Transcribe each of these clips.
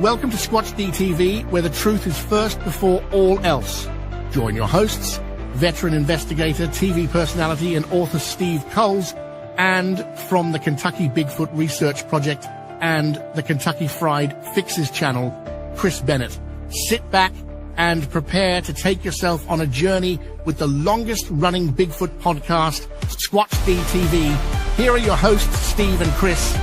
Welcome to Squatch-D TV, where the truth is first before all else. Join your hosts, veteran investigator, TV personality, and author Steve Kulls, and from the Kentucky Bigfoot Research Project and the Kentucky Fried Fixes channel, Chris Bennett. Sit back and prepare to take yourself on a journey with the longest-running Bigfoot podcast, Squatch-D TV. Here are your hosts, Steve and Chris.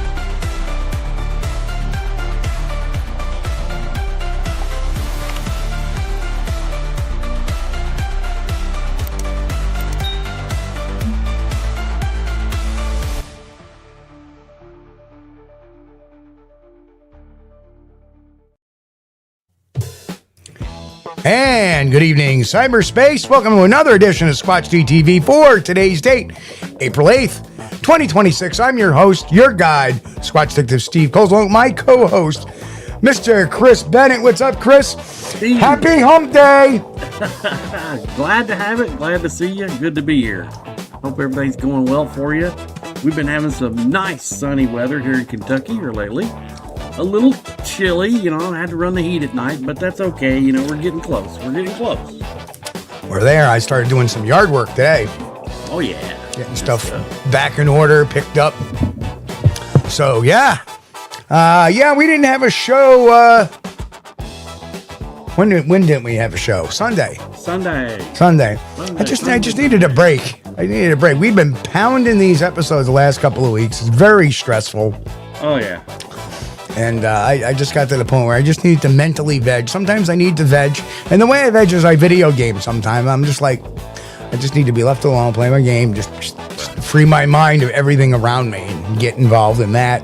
And good evening, cyberspace. Welcome to another edition of Squatch-D TV for today's date, April 8th, 2026. I'm your host, your guide, Squatch Detective Steve Kulls, along with my co-host, Mr. Chris Bennett. What's up, Chris? Steve. Happy Hump Day! Glad to have it. Glad to see you. Good to be here. Hope everything's going well for you. We've been having some nice sunny weather here in Kentucky here lately. A little chilly, I had to run the heat at night, but that's okay. We're getting close. We're there. I started doing some yard work today. Oh, yeah. Getting stuff back in order, picked up. So, yeah. We didn't have a show. When didn't we have a show? Sunday. I just needed a break. We've been pounding these episodes the last couple of weeks. It's very stressful. Oh, yeah. And I just got to the point where I just need to mentally veg. Sometimes I need to veg. And the way I veg is I video game sometimes. I'm just like, I just need to be left alone, play my game, just free my mind of everything around me and get involved in that.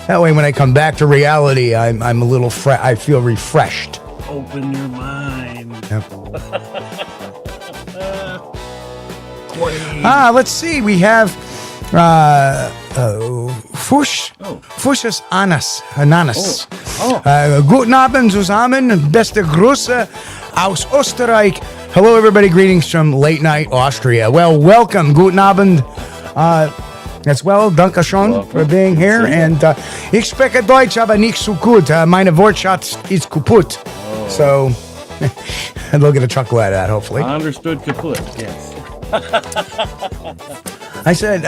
That way when I come back to reality, I'm a little, I feel refreshed. Open your mind. Yep. Let's see. We have Fusches Ananas. Guten Abend zusammen, beste Grüße aus Österreich. Hello, everybody. Greetings from late night Austria. Well, welcome. Guten Abend. As well, danke schön for being here. And ich spreche Deutsch, aber nicht so gut. Meine Wortschatz ist kaputt. Oh. So, they'll get a chuckle out of that, hopefully. I understood kaput, yes. I said,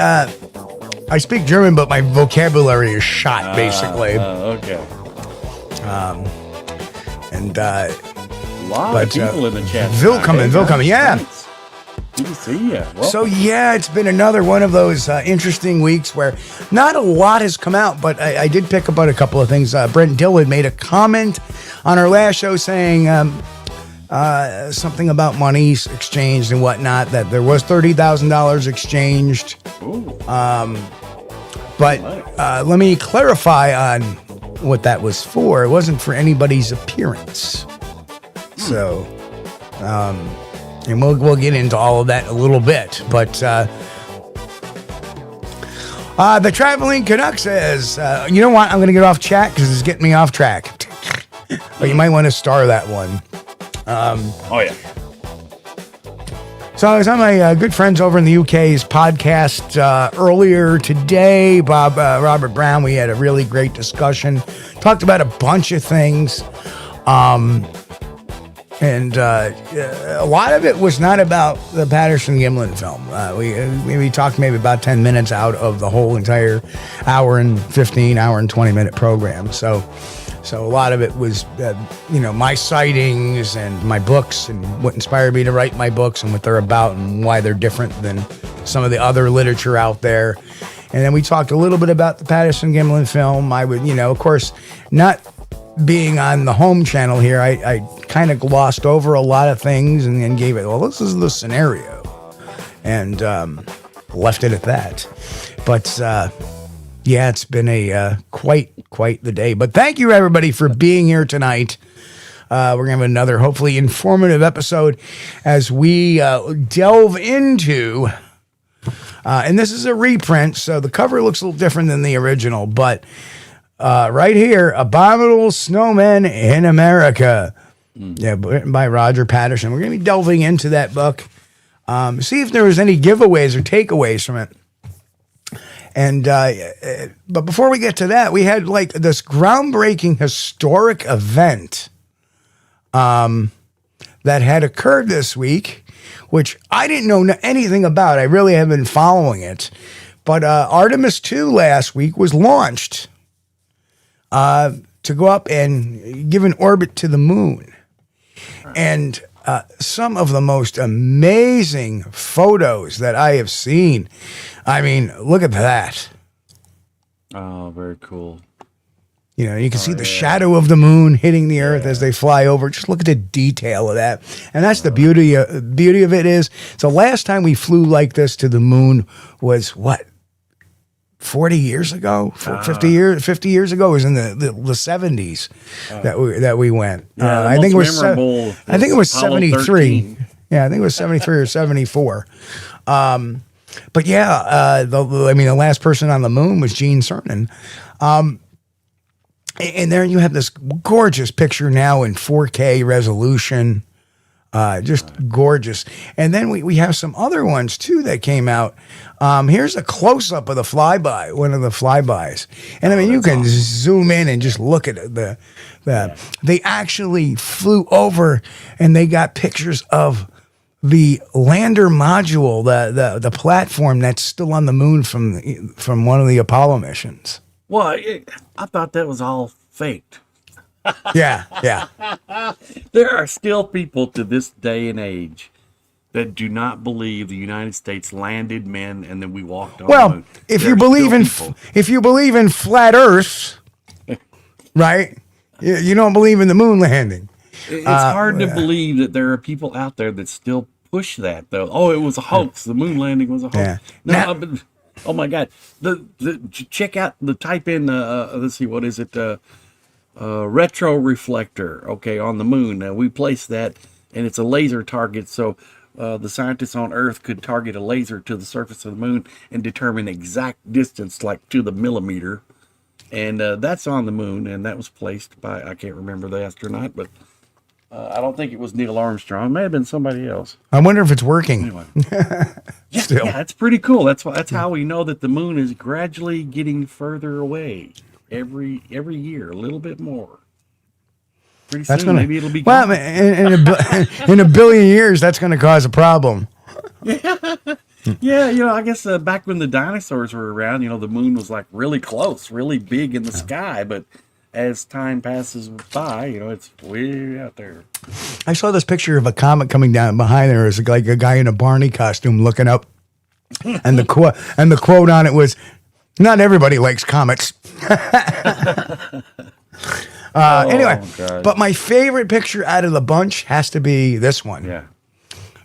I speak German, but my vocabulary is shot, basically. Okay. A lot of people in the chat. Willkommen, yeah. Thanks. Good to see you. Welcome. So, yeah, it's been another one of those interesting weeks where not a lot has come out, but I did pick up on a couple of things. Brent Dillard made a comment on our last show saying something about monies exchanged and whatnot, that there was $30,000 exchanged. Ooh. But let me clarify on what that was for. It wasn't for anybody's appearance. So, and we'll get into all of that in a little bit. But the Traveling Canuck says, you know what? I'm going to get off chat because it's getting me off track. But you might want to star that one. Oh, yeah. So I was on my good friends over in the UK's podcast earlier today, Robert Brown. We had a really great discussion, talked about a bunch of things, and a lot of it was not about the Patterson Gimlin film. We talked maybe about 10 minutes out of the whole entire hour and 20 minute program. So a lot of it was, my sightings and my books and what inspired me to write my books and what they're about and why they're different than some of the other literature out there. And then we talked a little bit about the Patterson Gimlin film. I would, of course, not being on the home channel here, I kind of glossed over a lot of things and then gave it, well, this is the scenario. And left it at that. But, yeah, it's been a quite the day. But thank you, everybody, for being here tonight. We're going to have another, hopefully, informative episode as we delve into, and this is a reprint, so the cover looks a little different than the original, but right here, Abominable Snowmen in America. Yeah, written by Roger Patterson. We're going to be delving into that book, see if there was any giveaways or takeaways from it. And but before we get to that, we had like this groundbreaking historic event that had occurred this week, which I didn't know anything about. I really have been following it. But Artemis 2 last week was launched to go up and give an orbit to the moon. And some of the most amazing photos that I have seen. I mean, look at that. Oh, very cool. You know, you can see the shadow of the moon hitting the earth as they fly over. Just look at the detail of that. And that's the beauty of it is. So last time we flew like this to the moon was what? 40 years ago? 50 years ago? It was in the 70s that we went. Yeah, I think it was memorable I think it was Apollo 73. 13. Yeah, I think it was 73 or 74. But yeah, the last person on the moon was Gene Cernan. And there you have this gorgeous picture now in 4K resolution. Just gorgeous. And then we have some other ones too that came out. Here's a close-up of the flyby, one of the flybys. And I mean, you can zoom in and just look at it. They actually flew over and they got pictures of the lander module, the platform that's still on the moon from one of the Apollo missions. Well, I thought that was all faked. Yeah. There are still people to this day and age that do not believe the United States landed men and then we walked on the moon. If you believe in flat Earth, right? You don't believe in the moon landing. It's hard to believe that there are people out there that still push that, though. Oh, it was a hoax. The moon landing was a hoax. Yeah. No, oh my God. Check out type in. Let's see, what is it? Retro reflector. Okay, on the moon. We placed that, and it's a laser target. So the scientists on Earth could target a laser to the surface of the moon and determine exact distance, like to the millimeter. And that's on the moon, and that was placed by, I can't remember the astronaut, but I don't think it was Neil Armstrong. It may have been somebody else. I wonder if it's working. Anyway. Yeah, it's pretty cool. That's how we know that the moon is gradually getting further away every year, a little bit more. Pretty soon, maybe it'll be gone. Well, in a billion years, that's going to cause a problem. Yeah, I guess back when the dinosaurs were around, the moon was like really close, really big in the sky, but as time passes by, it's way out there. I saw this picture of a comet coming down behind there. It was like a guy in a Barney costume looking up, and the quote on it was, "Not everybody likes comets." Anyway, but my favorite picture out of the bunch has to be this one. Yeah.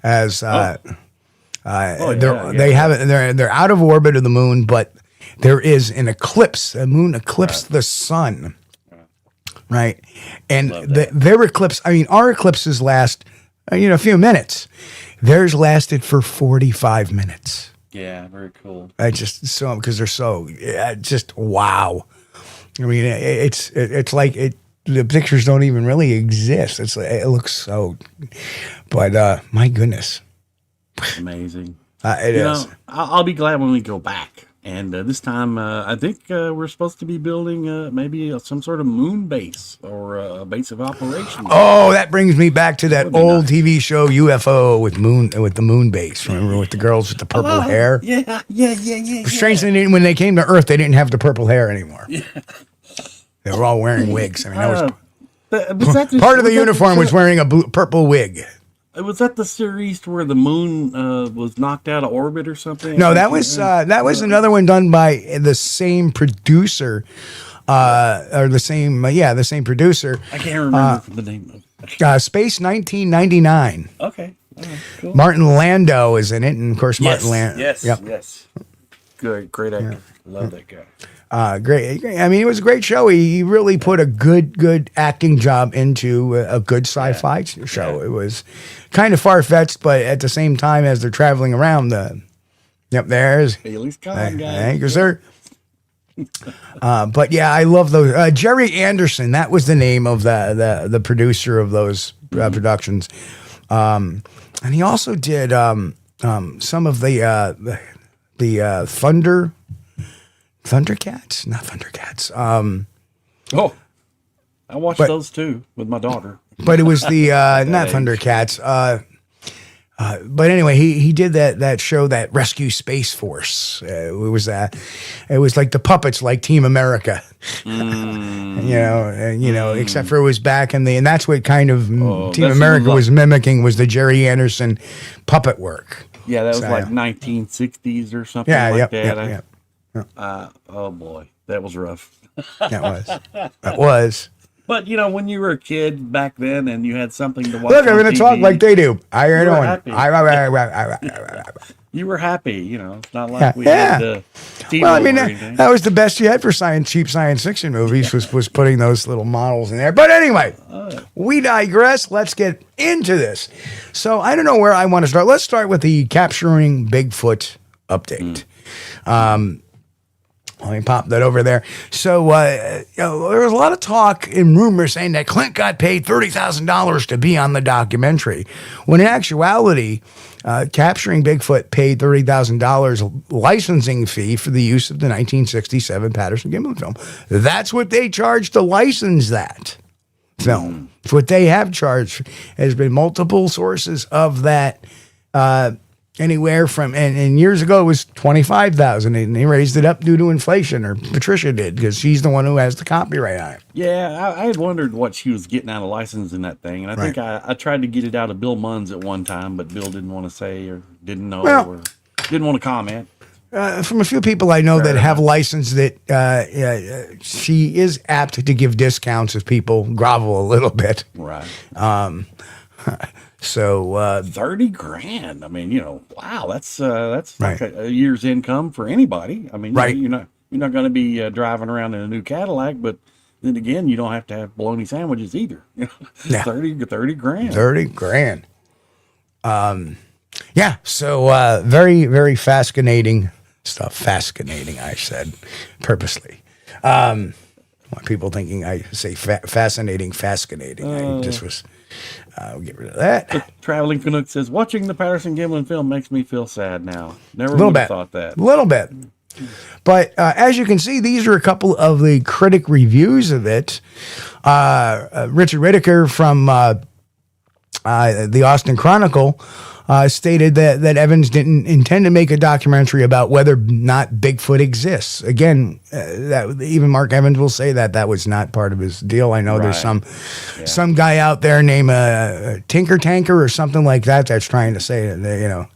As they're out of orbit of the moon, but there is an eclipse. A moon eclipsed the sun. Right. And their eclipse, our eclipses last, a few minutes. Theirs lasted for 45 minutes. Yeah, very cool. Because they're so, just wow. I mean, it's like the pictures don't even really exist. It looks so, but my goodness. Amazing. It is. I'll be glad when we go back. And this time, I think we're supposed to be building maybe some sort of moon base or a base of operations. Oh, that brings me back to that old TV show UFO with the moon base. Remember, with the girls with the purple hair? Yeah. Strangely, when they came to Earth, they didn't have the purple hair anymore. Yeah. They were all wearing wigs. That was part of the uniform was wearing a purple wig. Was that the series where the moon was knocked out of orbit or something? No, that was another one done by the same producer, or the same producer. I can't remember the name of it. Space 1999. Okay, cool. Martin Landau is in it, and of course Martin Landau. Yes. Great actor. Love that guy. Great. I mean, it was a great show. He really put a good acting job into a good sci-fi show. It was kind of far-fetched, but at the same time, as they're traveling around, there's Haley's calling, guys. Thank you, sir. But yeah, I love those. Jerry Anderson, that was the name of the producer of those productions, and he also did some of the Thunder. Thundercats? Not Thundercats. Oh, I watched those too with my daughter. But it was the not Thundercats. But anyway, he did that show, that Rescue Space Force. It was like the puppets, like Team America. Except for it was back in and that's what kind of Team America was mimicking, was the Jerry Anderson puppet work. Yeah, that was like 1960s or something that. Oh boy, that was rough. That was. But when you were a kid back then and you had something to watch, look, I'm going to talk like they do. You were happy, It's not like we had TV. Well, I mean, that was the best you had for cheap science fiction movies was putting those little models in there. But anyway, we digress. Let's get into this. So I don't know where I want to start. Let's start with the Capturing Bigfoot update. Let me pop that over there. So there was a lot of talk and rumors saying that Clint got paid $30,000 to be on the documentary, when in actuality, Capturing Bigfoot paid $30,000 licensing fee for the use of the 1967 Patterson Gimlin film. That's what they charged to license that film. It's what they have charged. There's been multiple sources of that. Anywhere from, and years ago it was $25,000, and they raised it up due to inflation, or Patricia did, because she's the one who has the copyright on it. Yeah, I had wondered what she was getting out of licensing that thing, and I think I tried to get it out of Bill Munns at one time, but Bill didn't want to say, or didn't know, or didn't want to comment. From a few people I know that have licensed it, she is apt to give discounts if people grovel a little bit. Right. So $30,000. I mean, wow, that's like a year's income for anybody. I mean, you're not going to be driving around in a new Cadillac, but then again, you don't have to have bologna sandwiches either. $30,000. $30,000. Yeah. So very, very fascinating stuff. Fascinating, I said purposely. People thinking I say fascinating. I just was. I'll get rid of that. The Traveling Canuck says, watching the Patterson Gimlin film makes me feel sad now. Never would have thought that. A little bit. But as you can see, these are a couple of the critic reviews of it. Richard Whitaker from the Austin Chronicle stated that Evans didn't intend to make a documentary about whether or not Bigfoot exists. Again, that even Mark Evans will say that was not part of his deal. I know there's some guy out there named Tinker Tanker or something like that that's trying to say that,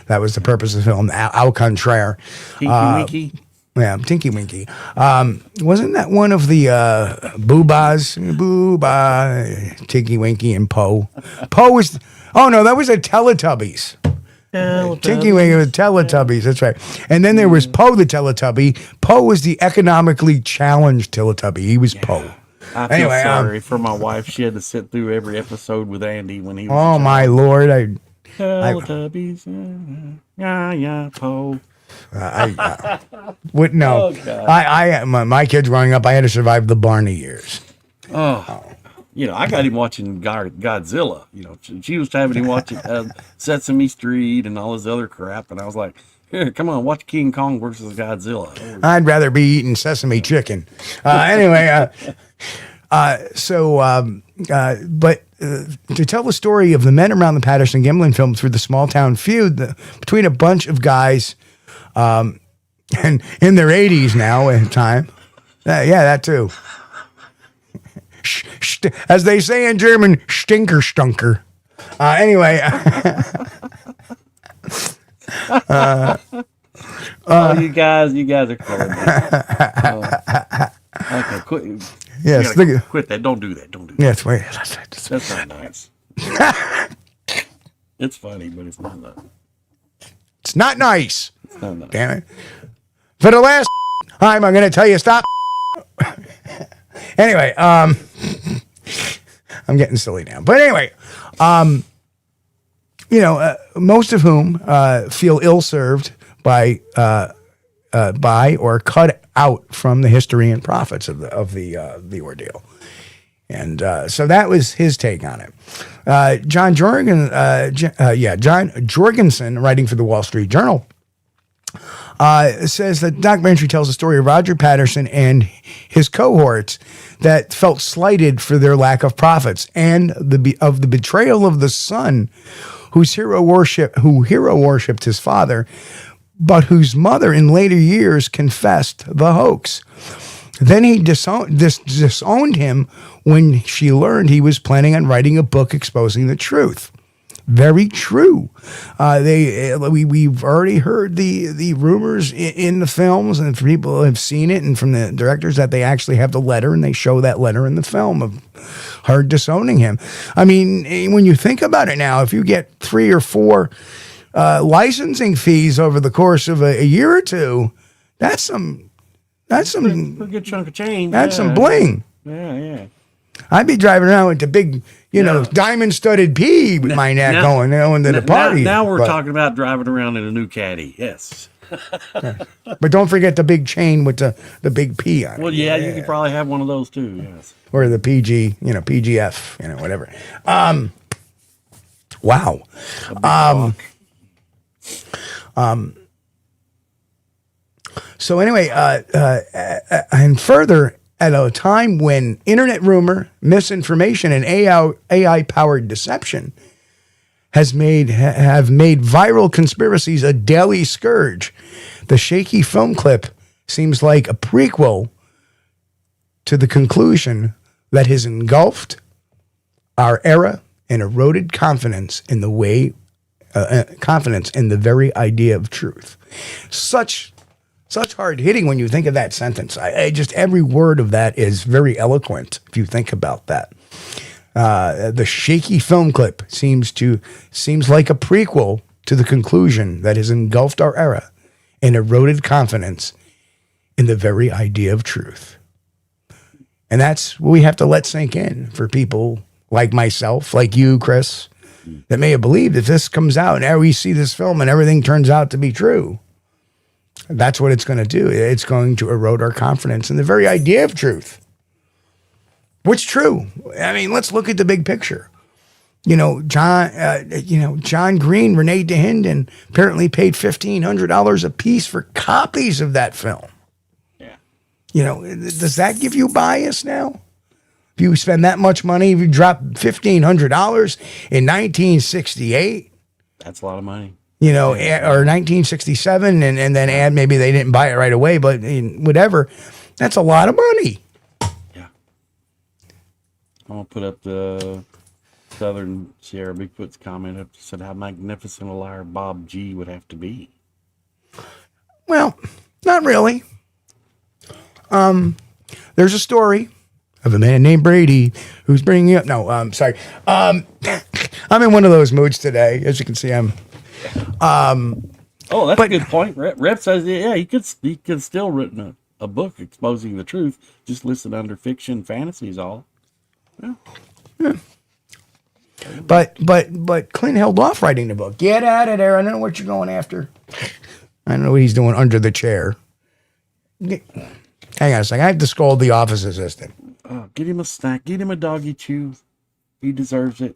that was the purpose of the film. Au contraire. Tinky Winky. Yeah, Tinky Winky. Wasn't that one of the Boobas? Booba, Tinky Winky, and Poe. Poe was... Oh, no, that was a Teletubbies. Tinky Winky was Teletubbies, that's right. And then there was Poe the Teletubby. Poe was the economically challenged Teletubby. He was Poe. I feel sorry for my wife. She had to sit through every episode with Andy when he was Oh, my Lord. Teletubbies. Poe. No. Oh, my kids growing up, I had to survive the Barney years. I got him watching Godzilla. She was having him watching Sesame Street and all this other crap, and I was like, "Here, come on, watch King Kong versus Godzilla." I'd rather be eating sesame chicken. Anyway, but to tell the story of the men around the Patterson Gimlin film through the small town feud between a bunch of guys, and in their 80s now at the time, that too. As they say in German, stinker stunker. Anyway. You guys are killing me. Okay, quit. Yes, quit that. Don't do that. Yes, wait. That's not nice. It's funny, but it's not nice. It's not nice. It's not nice. Damn it. For the last time, I'm going to tell you stop. Anyway, I'm getting silly now. But anyway, most of whom feel ill-served by or cut out from the history and profits of the ordeal. And so that was his take on it. John Jorgensen, writing for the Wall Street Journal, says the documentary tells the story of Roger Patterson and his cohorts that felt slighted for their lack of profits and of the betrayal of the son who hero worshipped his father, but whose mother in later years confessed the hoax. Then he disowned him when she learned he was planning on writing a book exposing the truth. Very true. We've already heard the rumors in the films, and people have seen it, and from the directors that they actually have the letter, and they show that letter in the film of her disowning him. I mean, when you think about it now, if you get 3 or 4 licensing fees over the course of a year or two, that's some pretty good chunk of change. That's some bling. Yeah. I'd be driving around with the big, diamond-studded P with my neck going to the party. Now we're talking about driving around in a new caddy. Yes. But don't forget the big chain with the big P on it. Well, yeah, you could probably have one of those too. Yes. Or the PG, PGF, whatever. Wow. So anyway, and further, at a time when internet rumor, misinformation, and AI-powered deception have made viral conspiracies a daily scourge, the shaky film clip seems like a prequel to the conclusion that has engulfed our era and eroded confidence in the very idea of truth. Such hard hitting when you think of that sentence. I just every word of that is very eloquent if you think about that. The shaky film clip seems like a prequel to the conclusion that has engulfed our era and eroded confidence in the very idea of truth. And that's what we have to let sink in for people like myself, like you, Chris, that may have believed if this comes out and now we see this film and everything turns out to be true. That's what it's going to do. It's going to erode our confidence in the very idea of truth. What's true? I mean, let's look at the big picture. John Green, Renee DeHinden apparently paid $1,500 a piece for copies of that film. Yeah. Does that give you bias now? If you spend that much money, if you drop $1,500 in 1968, that's a lot of money. Or 1967, and then add maybe they didn't buy it right away, but whatever. That's a lot of money. Yeah. I'm going to put up the Southern Sierra Bigfoot's comment up, said how magnificent a liar Bob G would have to be. Well, not really. There's a story of a man named Brady who's bringing up. No, sorry. I'm in one of those moods today. As you can see, I'm. That's a good point. Rep says, he could still written a book exposing the truth, just listed under fiction, fantasy is all. Yeah. But Clint held off writing the book. Get out of there! I don't know what you're going after. I don't know what he's doing under the chair. Hang on a second. I have to scold the office assistant. Get him a snack. Get him a doggy chew. He deserves it.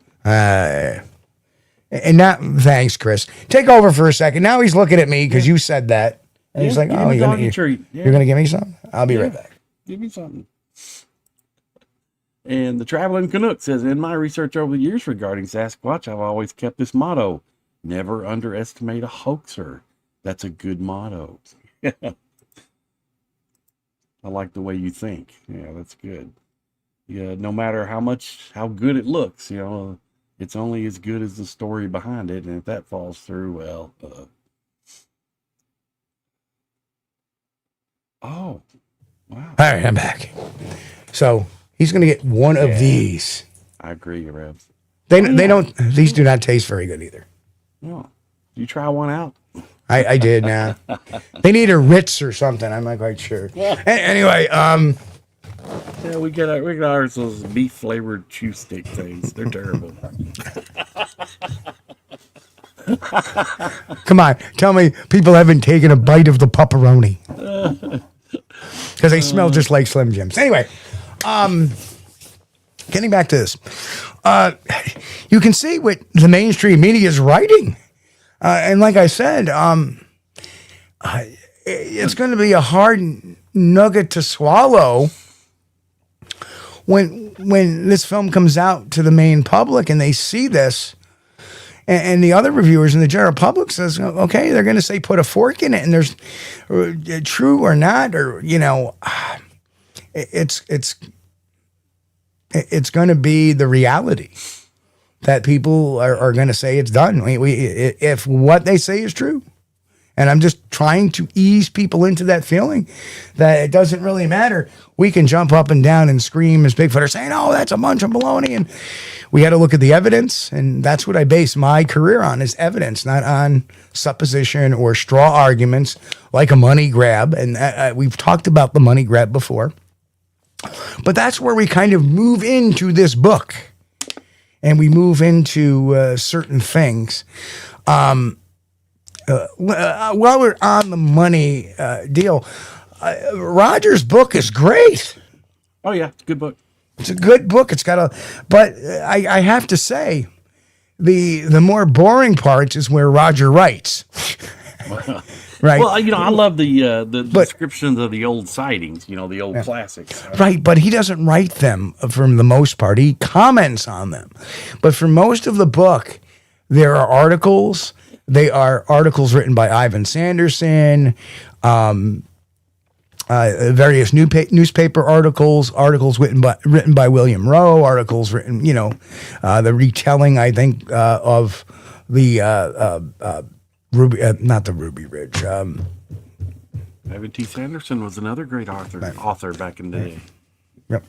And now, thanks, Chris. Take over for a second. Now he's looking at me because you said that. And he's like, oh, you're going to give me something? I'll be right back. Give me something. And the Traveling Canuck says, in my research over the years regarding Sasquatch, I've always kept this motto: never underestimate a hoaxer. That's a good motto. I like the way you think. Yeah, that's good. Yeah, no matter how good it looks, it's only as good as the story behind it. And if that falls through, well, oh, wow. All right, I'm back. So he's going to get one of these. I agree, Rev. These do not taste very good either. No. You try one out? I did now. They need a Ritz or something. I'm not quite sure. Anyway, yeah, we get ours those beef flavored chew stick things. They're terrible. Come on, tell me people haven't taken a bite of the pepperoni because they smell just like Slim Jims. Anyway, getting back to this, you can see what the mainstream media is writing, and like I said, it's going to be a hard nugget to swallow when this film comes out to the main public and they see this, and the other reviewers and the general public says, okay, they're going to say put a fork in it, and there's true or not, or it's going to be the reality that people are going to say it's done. If what they say is true. And I'm just trying to ease people into that feeling that it doesn't really matter. We can jump up and down and scream as Bigfooters saying, oh, that's a bunch of baloney. And we got to look at the evidence. And that's what I base my career on, is evidence, not on supposition or straw arguments like a money grab. And we've talked about the money grab before. But that's where we kind of move into this book. And we move into certain things. While we're on the money deal, Roger's book is great. Oh yeah, it's a good book. It's a good book. It's got but I have to say, the more boring parts is where Roger writes. Right. Well, I love the descriptions of the old sightings. The old classics. Right, but he doesn't write them for the most part. He comments on them, but for most of the book, there are articles. They are articles written by Ivan Sanderson, various newspaper articles written by William Rowe, articles written, the retelling, I think, of the Ruby, not the Ruby Ridge. Ivan T. Sanderson was another great author back in the day. Yep.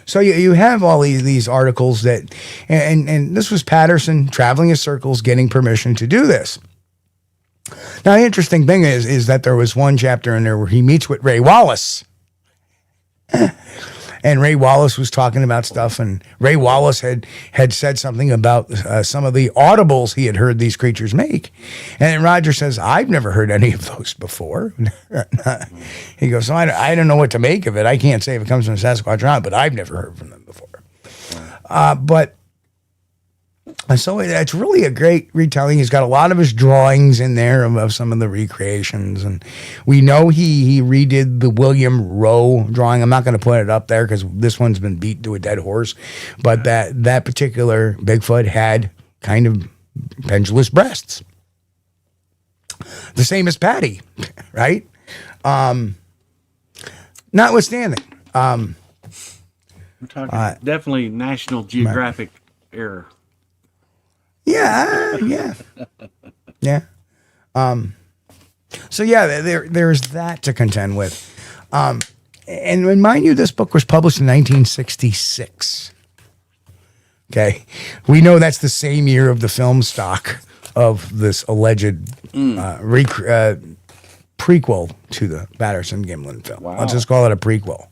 So you have all these articles that, and this was Patterson traveling his circles, getting permission to do this. Now, the interesting thing is that there was one chapter in there where he meets with Ray Wallace. And Ray Wallace was talking about stuff, and Ray Wallace had said something about some of the audibles he had heard these creatures make. And Roger says, I've never heard any of those before. He goes, so I don't know what to make of it. I can't say if it comes from Sasquatch or not, but I've never heard from them before. So it's really a great retelling. He's got a lot of his drawings in there of some of the recreations. And we know he redid the William Rowe drawing. I'm not going to put it up there because this one's been beat to a dead horse. But that particular Bigfoot had kind of pendulous breasts. The same as Patty, right? Notwithstanding. We're talking definitely National Geographic era. Yeah. So there's that to contend with. And mind you, this book was published in 1966. Okay. We know that's the same year of the film stock of this alleged prequel to the Patterson Gimlin film. Wow. Let's just call it a prequel.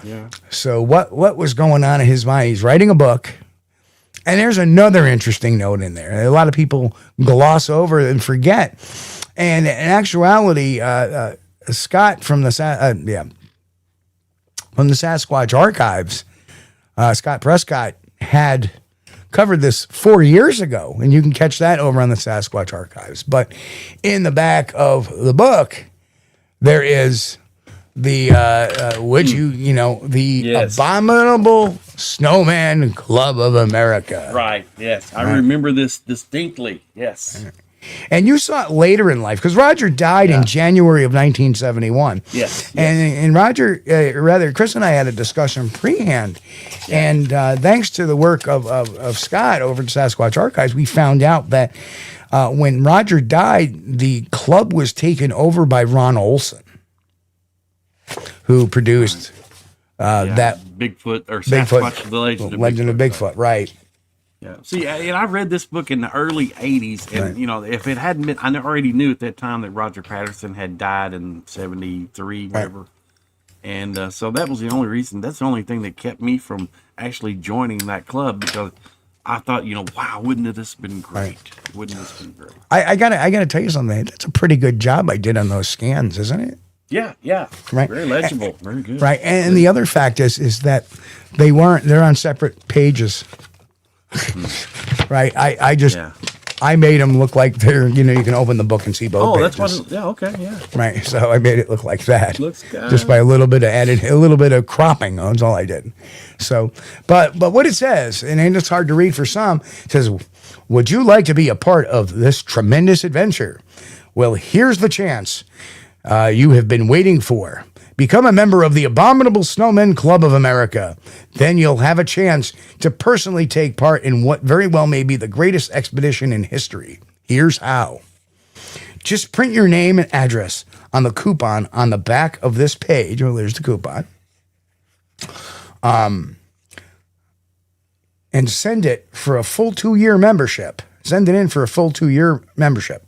Yeah. So what was going on in his mind? He's writing a book. And there's another interesting note in there. A lot of people gloss over and forget. And in actuality, Scott from the Sasquatch Archives, Scott Prescott had covered this 4 years ago, and you can catch that over on the Sasquatch Archives. But in the back of the book, there is the Abominable Snowman Club of America. Right. Yes, I remember this distinctly. Yes. And you saw it later in life because Roger died in January of 1971. Yes. And Roger, Chris and I had a discussion pre-hand. And thanks to the work of Scott over at Sasquatch Archives, we found out that when Roger died, the club was taken over by Ron Olson, who produced that Bigfoot or Sasquatch, the Legend of Bigfoot, right? Yeah. See, and I read this book in the early '80s, and if it hadn't been, I already knew at that time that Roger Patterson had died in '73, whatever. And so that was the only reason. That's the only thing that kept me from actually joining that club, because I thought, wow, wouldn't this have been great? Right. Wouldn't this have been great? I gotta tell you something. That's a pretty good job I did on those scans, isn't it? Yeah. Right. Very legible. Very good. Right. And the other fact is that they're on separate pages. Right. I just I made them look like they're, you can open the book and see both pages. That's what. Yeah. Okay. Yeah. Right. So I made it look like that. Looks good. Just by a little bit of cropping. That's all I did. So, but what it says, and it's hard to read for some, it says, would you like to be a part of this tremendous adventure? Well, here's the chance you have been waiting for. Become a member of the Abominable Snowmen Club of America. Then you'll have a chance to personally take part in what very well may be the greatest expedition in history. Here's how. Just print your name and address on the coupon on the back of this page. Well, there's the coupon. And send it for a full 2-year membership. Send it in for a full 2-year membership.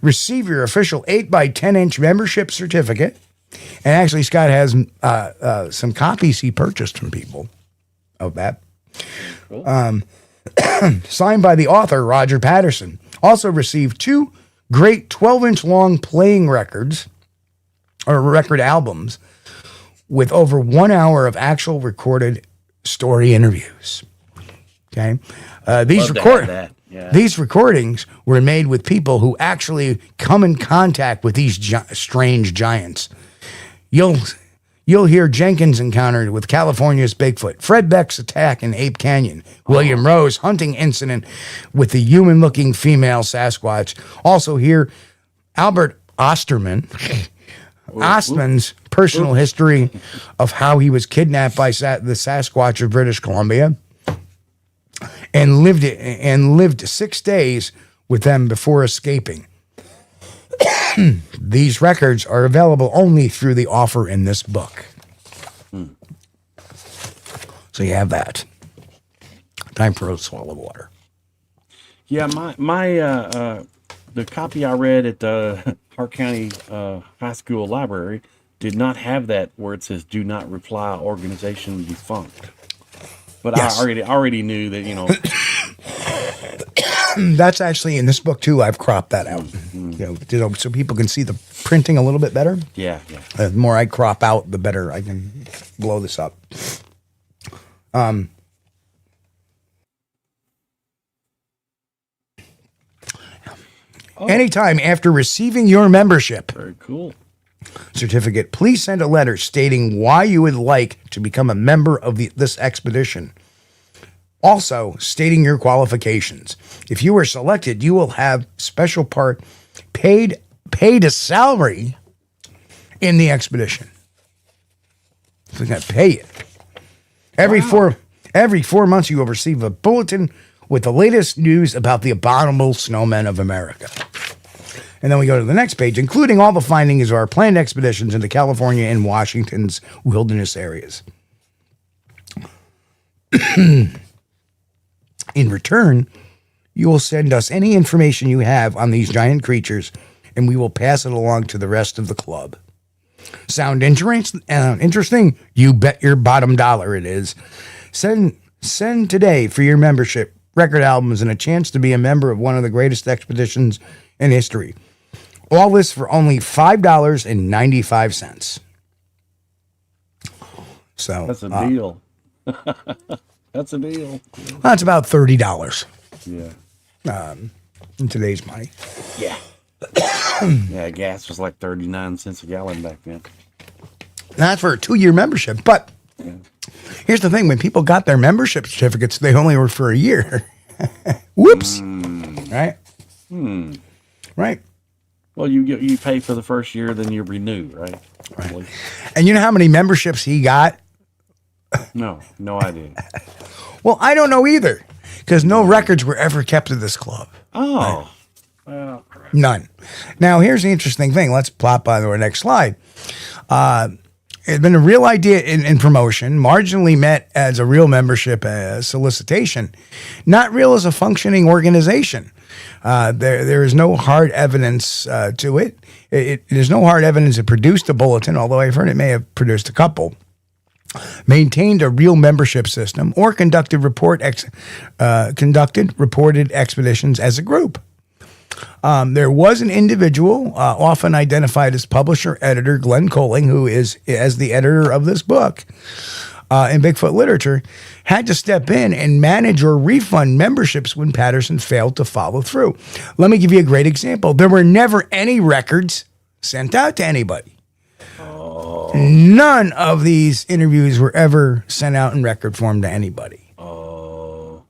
Receive your official 8x10-inch membership certificate. And actually, Scott has some copies he purchased from people of that. Cool. Signed by the author, Roger Patterson. Also received 2 great 12-inch long playing records, or record albums, with over 1 hour of actual recorded story interviews. Okay? These recordings were made with people who actually come in contact with these strange giants. You'll hear Jenkins' encounter with California's Bigfoot, Fred Beck's attack in Ape Canyon, William Rowe's hunting incident with the human-looking female Sasquatch. Also hear Albert Ostman's personal history of how he was kidnapped by the Sasquatch of British Columbia and lived 6 days with them before escaping. These records are available only through the offer in this book. So you have that. Time for a swallow of water. Yeah, the copy I read at the Hart County High School Library did not have that where it says "Do not reply, organization defunct." But yes. I already knew that, That's actually in this book too. I've cropped that out, so people can see the printing a little bit better. Yeah. The more I crop out, the better I can blow this up. Anytime after receiving your membership, very cool, certificate, please send a letter stating why you would like to become a member of this expedition. Also, stating your qualifications. If you are selected, you will have special part paid a salary in the expedition. So they're going to pay it. Every 4 months, you will receive a bulletin with the latest news about the Abominable Snowmen of America. And then we go to the next page, including all the findings of our planned expeditions into California and Washington's wilderness areas. In return, you will send us any information you have on these giant creatures, and we will pass it along to the rest of the club. Sound interesting? You bet your bottom dollar it is. Send today for your membership, record albums, and a chance to be a member of one of the greatest expeditions in history. All this for only $5.95. So that's a deal. That's a deal. That's about $30. Yeah. In today's money. Yeah. Yeah, gas was like 39 cents a gallon back then. That's for a 2-year membership. But here's the thing. When people got their membership certificates, they only were for a year. Whoops. Right? Right. Well, you pay for the first year, then you renew, right? Right. And you know how many memberships he got? No idea. Well, I don't know either, because no records were ever kept of this club. Oh. Right? Well, none. Now, here's the interesting thing. Let's plop on to our next slide. It's been a real idea in promotion, marginally met as a real membership solicitation, not real as a functioning organization. There is no hard evidence to it. There's no hard evidence it produced a bulletin, although I've heard it may have produced a couple. Maintained a real membership system, or conducted reported expeditions as a group. There was an individual, often identified as publisher-editor Glenn Colling, who is as the editor of this book in Bigfoot literature. had to step in and manage or refund memberships when Patterson failed to follow through. Let me give you a great example. There were never any records sent out to anybody. None of these interviews were ever sent out in record form to anybody. Oh,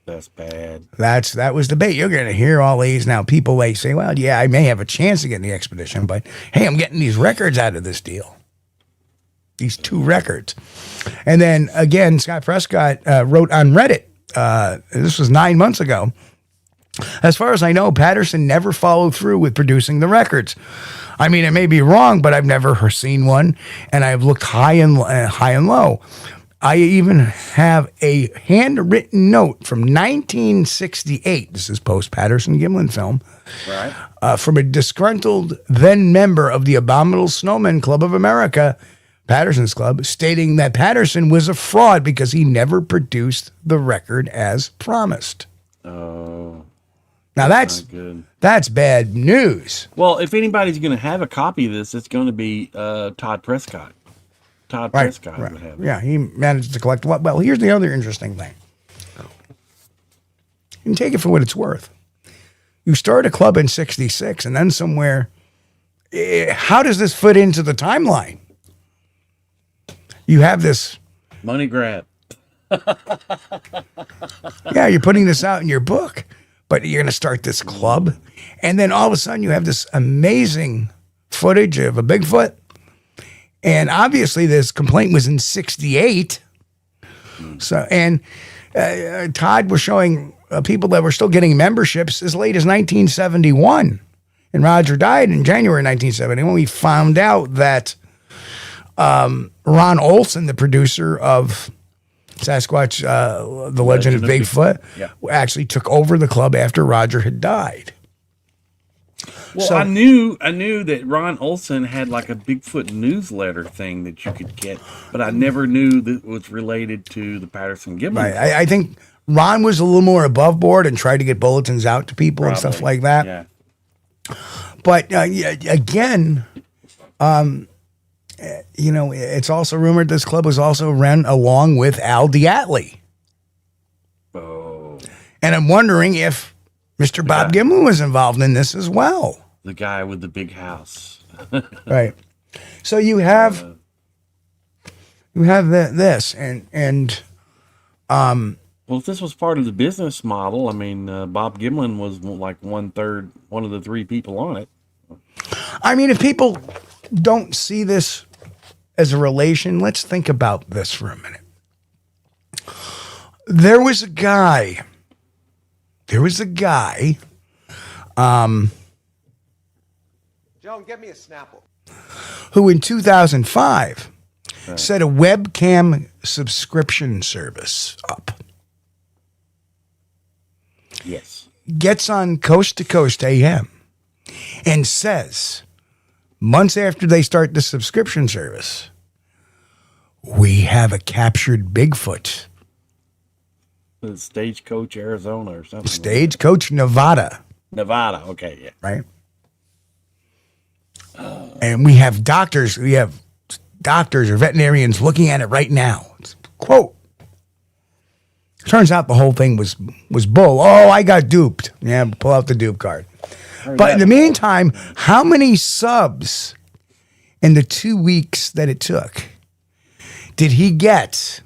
that's bad. That was the bait. You're going to hear all these now. People like say, well, yeah, I may have a chance to get in the expedition, but hey, I'm getting these records out of this deal. These 2 records. And then again, Scott Prescott wrote on Reddit, this was 9 months ago, as far as I know, Patterson never followed through with producing the records. I mean, it may be wrong, but I've never seen one, and I've looked high and low. I even have a handwritten note from 1968. This is post Patterson Gimlin Film. Right. From a disgruntled then member of the Abominable Snowmen Club of America, Patterson's Club, stating that Patterson was a fraud because he never produced the record as promised. Oh. Now that's bad news. Well, if anybody's going to have a copy of this, it's going to be Todd Prescott. Prescott would have it. Yeah, he managed to collect. Well, here's the other interesting thing. You can take it for what it's worth. You start a club in 66, and then somewhere. How does this fit into the timeline? You have this money grab. Yeah, you're putting this out in your book, but you're going to start this club, and then all of a sudden you have this amazing footage of a Bigfoot, and obviously this complaint was in 68. So, and Todd was showing people that were still getting memberships as late as 1971, and Roger died in January 1971. We found out that Ron Olson, the producer of Sasquatch, The Legend of Bigfoot, actually took over the club after Roger had died. Well, so, I knew that Ron Olson had like a Bigfoot newsletter thing that you could get, but I never knew that it was related to the Patterson Gimlin. Right. I think Ron was a little more above board and tried to get bulletins out to people and stuff like that. Yeah. But again, it's also rumored this club was also run along with Al Diatley. Oh. And I'm wondering if Mr. Bob Gimlin was involved in this as well. The guy with the big house. Right. So you have this and well, if this was part of the business model, I mean, Bob Gimlin was like one of the 3 people on it. I mean, if people don't see this as a relation, let's think about this for a minute. There was a guy, Joan, get me a Snapple. Who in 2005 set a webcam subscription service up. Yes. Gets on Coast to Coast AM and says, months after they start the subscription service, we have a captured Bigfoot. Stagecoach, Arizona or something. Stagecoach, Nevada. Nevada, okay, yeah. Right? And we have doctors or veterinarians looking at it right now. Quote. Turns out the whole thing was bull. Oh, I got duped. Yeah, pull out the dupe card. But in the meantime, how many subs in the 2 weeks that it took did he get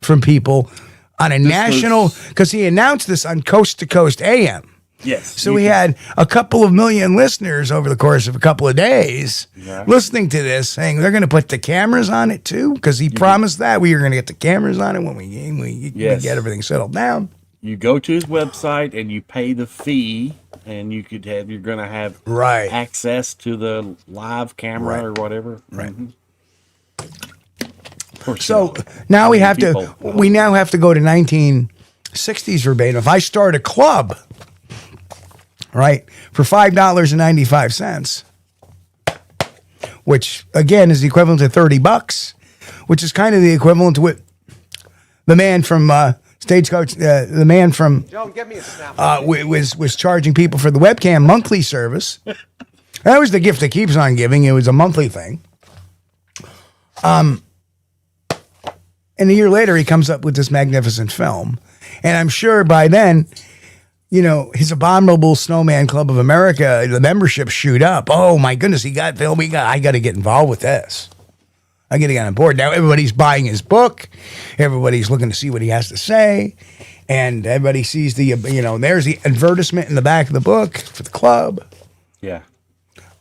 from people on a national, because he announced this on Coast to Coast AM. Yes. So we had a couple of million listeners over the course of a couple of days listening to this, saying they're going to put the cameras on it too, because he promised that we were going to get the cameras on it when we get everything settled down. You go to his website and you pay the fee, and you're going to have access to the live camera or whatever. Right. Mm-hmm. So now we now have to go to 1960s verbatim. If I start a club, right, for $5.95, which again is the equivalent to $30, which is kind of the equivalent to what the man from Stagecoach, the man from Joan, get me a snap. was charging people for the webcam monthly service. That was the gift that keeps on giving. It was a monthly thing. And a year later, he comes up with this magnificent film. And I'm sure by then, you know, his Abominable Snowman Club of America, the membership shoot up. Oh my goodness, he got film. I got to get involved with this. I got to get on board. Now everybody's buying his book. Everybody's looking to see what he has to say. And everybody sees the, you know, there's the advertisement in the back of the book for the club. Yeah.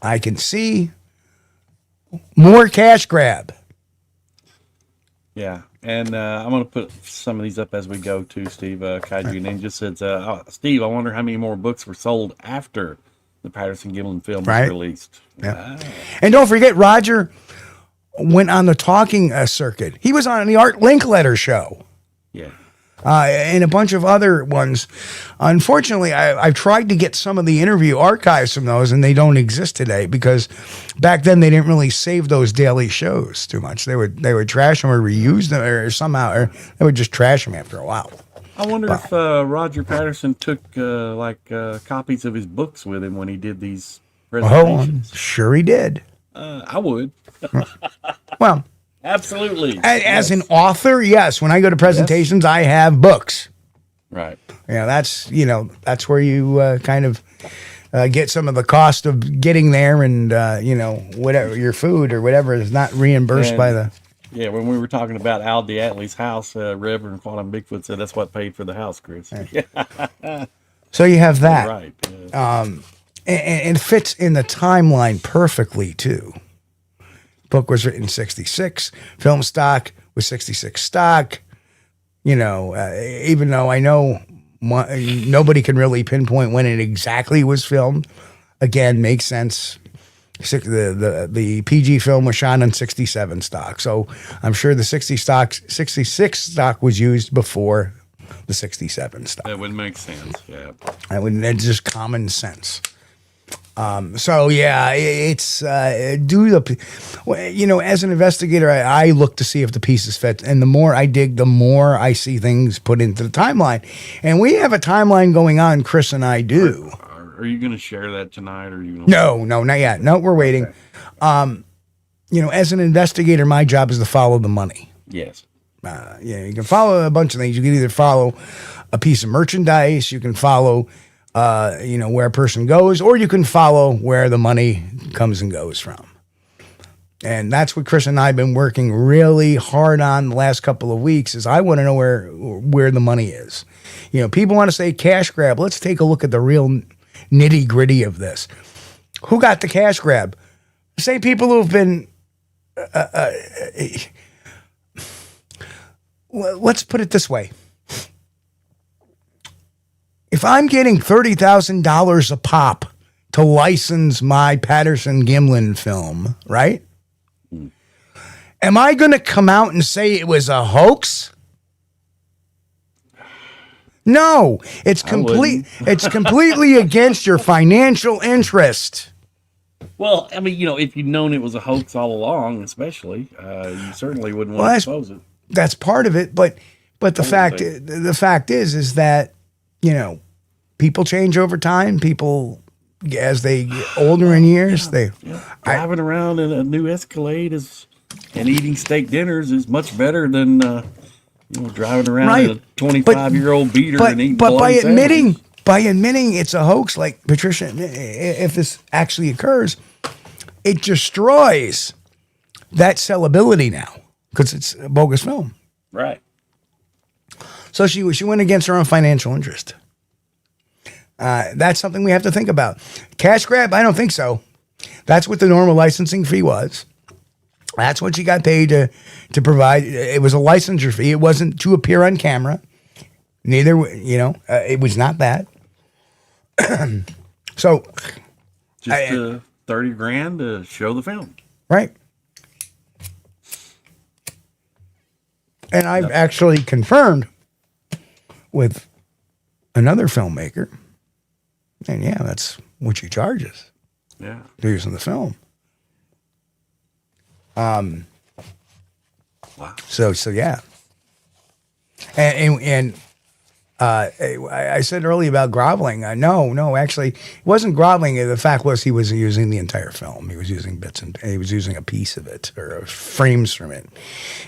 I can see more cash grab. Yeah. And I'm going to put some of these up as we go too, Steve. Kaiju Ninja says, Steve, I wonder how many more books were sold after the Patterson Gimlin film was released. Yeah. And don't forget, Roger went on the talking circuit. He was on the Art Linkletter show. Yeah. And a bunch of other ones. Unfortunately, I've tried to get some of the interview archives from those, and they don't exist today because back then they didn't really save those daily shows too much. They would trash them or reuse them or somehow, or they would just trash them after a while. I wonder if Roger Patterson took copies of his books with him when he did these presentations. Oh, sure he did. I would. Well, absolutely. As an author, yes. When I go to presentations, I have books. Right. That's where you kind of get some of the cost of getting there, and whatever your food or whatever is not reimbursed by the. Yeah, when we were talking about Al DeAtley's house, Reverend Quantum Bigfoot said that's what paid for the house, Chris. Right. So you have that, right? Yeah. And it fits in the timeline perfectly too. Book was written in 66. Film stock was 66 stock. You know, even though I know nobody can really pinpoint when it exactly was filmed. Again, makes sense. The PG film was shot on 67 stock. So I'm sure the 66 stock was used before the 67 stock. That would make sense, yeah. It's just common sense. So yeah, it's as an investigator, I look to see if the pieces fit, and the more I dig, the more I see things put into the timeline. And we have a timeline going on. Chris and I do. Are you going to share that tonight, or are you? No, not yet. No, we're waiting. Okay. As an investigator, my job is to follow the money. Yes. You can follow a bunch of things. You can either follow a piece of merchandise. You can follow. Where a person goes, or you can follow where the money comes and goes from. And that's what Chris and I have been working really hard on the last couple of weeks is I want to know where the money is. You know, people want to say cash grab. Let's take a look at the real nitty gritty of this. Who got the cash grab? Say people who have been, let's put it this way. If I'm getting $30,000 a pop to license my Patterson Gimlin film, right? Am I going to come out and say it was a hoax? No, it's completely against your financial interest. Well, I mean, if you'd known it was a hoax all along, especially, you certainly wouldn't want to expose it. That's part of it, but the fact is that people change over time. People, as they get older in years, driving around in a new Escalade and eating steak dinners is much better than driving around in a 25-year-old beater and eating. But by admitting it's a hoax, like Patricia, if this actually occurs, it destroys that sellability now because it's a bogus film. Right. So she went against her own financial interest. That's something we have to think about. Cash grab? I don't think so. That's what the normal licensing fee was. That's what she got paid to provide. It was a licensure fee. It wasn't to appear on camera. Neither, it was not that. So, just $30,000 to show the film, right? And I've actually confirmed with another filmmaker, and yeah, that's what she charges. Yeah, using the film. Wow. So yeah, and I said earlier about groveling. No, actually, it wasn't groveling. The fact was he was using the entire film. He was using bits and he was using a piece of it or frames from it,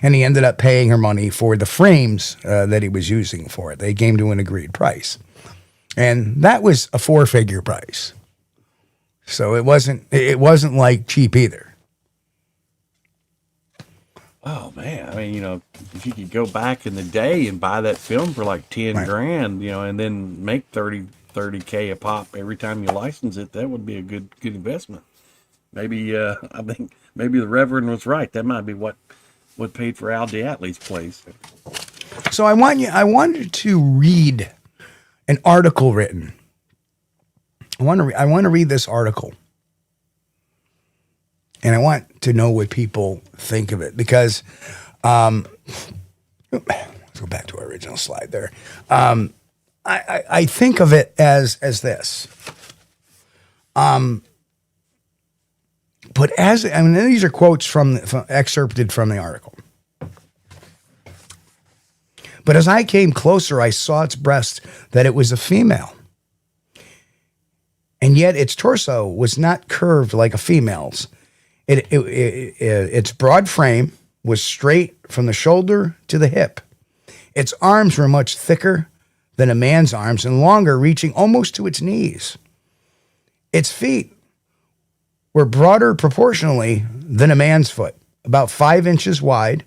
and he ended up paying her money for the frames that he was using for it. They came to an agreed price, and that was a 4-figure price. So it wasn't like cheap either. Oh man, I mean, if you could go back in the day and buy that film for like 10 Right. grand, and then make 30K a pop every time you license it, that would be a good investment. Maybe I think maybe the Reverend was right. That might be what paid for Al Diatley's place. So I wanted to read an article written. I want to read this article. And I want to know what people think of it because, let's go back to our original slide there. I think of it as this. But these are quotes from excerpted from the article. But as I came closer, I saw its breast that it was a female. And yet its torso was not curved like a female's. Its broad frame was straight from the shoulder to the hip. Its arms were much thicker than a man's arms and longer, reaching almost to its knees. Its feet were broader proportionally than a man's foot, about 5 inches wide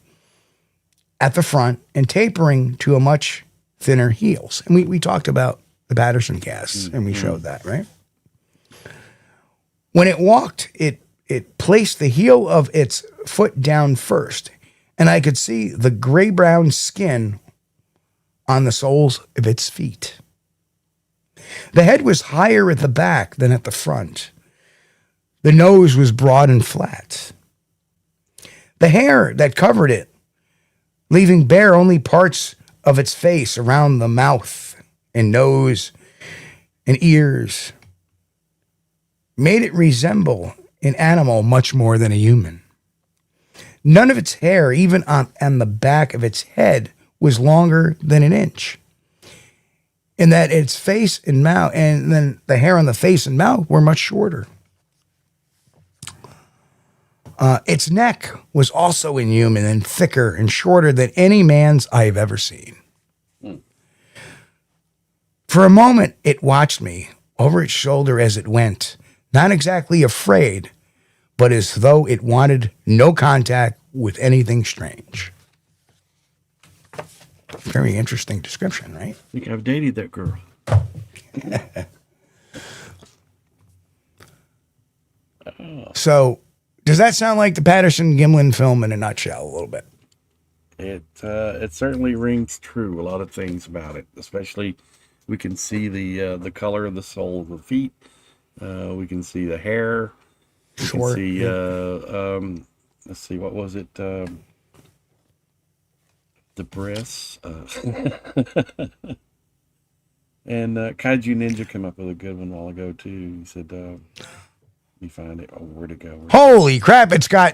at the front and tapering to a much thinner heels. And we talked about the Patterson cast, and we showed that, right? When it walked, it placed the heel of its foot down first, and I could see the gray-brown skin on the soles of its feet. The head was higher at the back than at the front. The nose was broad and flat. The hair that covered it, leaving bare only parts of its face around the mouth and nose and ears, made it resemble an animal much more than a human. None of its hair, even on the back of its head, was longer than an inch. And that its face and mouth, and then the hair on the face and mouth were much shorter. Its neck was also inhuman and thicker and shorter than any man's I have ever seen. For a moment, it watched me over its shoulder as it went, not exactly afraid, but as though it wanted no contact with anything strange. Very interesting description, right? I think I've dated that girl. So, does that sound like the Patterson Gimlin film in a nutshell a little bit? It certainly rings true. A lot of things about it, especially we can see the color of the sole of the feet. We can see the hair. We can see, let's see, what was it? The breasts. And Kaiju Ninja came up with a good one a while ago, too. He said, let me find it. Oh, where'd it go? Holy crap, it's got...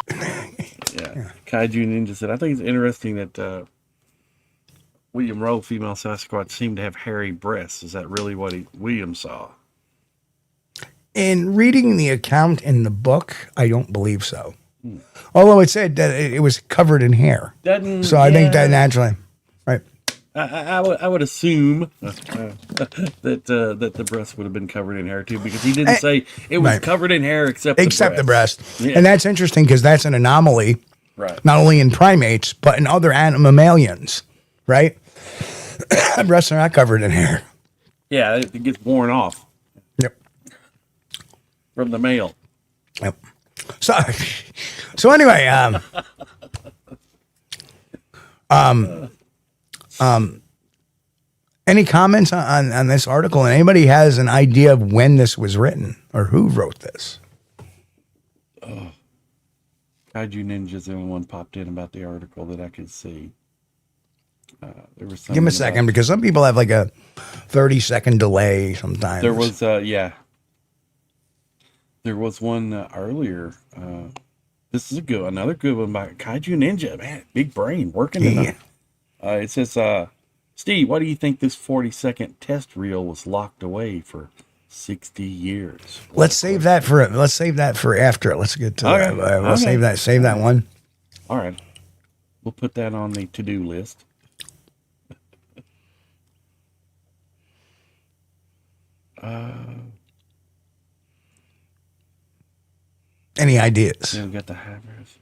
Yeah. Kaiju Ninja said, I think it's interesting that William Rowe, female Sasquatch, seemed to have hairy breasts. Is that really what William saw? In reading the account in the book, I don't believe so. Although it said that it was covered in hair. So I think that naturally, right? I would assume that the breast would have been covered in hair too, because he didn't say it was covered in hair except the breast. Yeah. And that's interesting because that's an anomaly, right? Not only in primates but in other mammalians, right? Breasts are not covered in hair. Yeah, it gets worn off. Yep. From the male. Yep. So anyway, any comments on this article? And anybody has an idea of when this was written or who wrote this? Kaiju Ninja's the only one popped in about the article that I could see. There was Give him a second because some people have like a 30-second delay sometimes. There was, There was one earlier. This is another good one by Kaiju Ninja. Man, big brain working tonight. It says Steve, why do you think this 40-second test reel was locked away for 60 years? Let's save that for after. Let's get to Okay. that. We'll Okay. save that one. All right. We'll put that on the to-do list. Any ideas? Yeah, we got the Havers.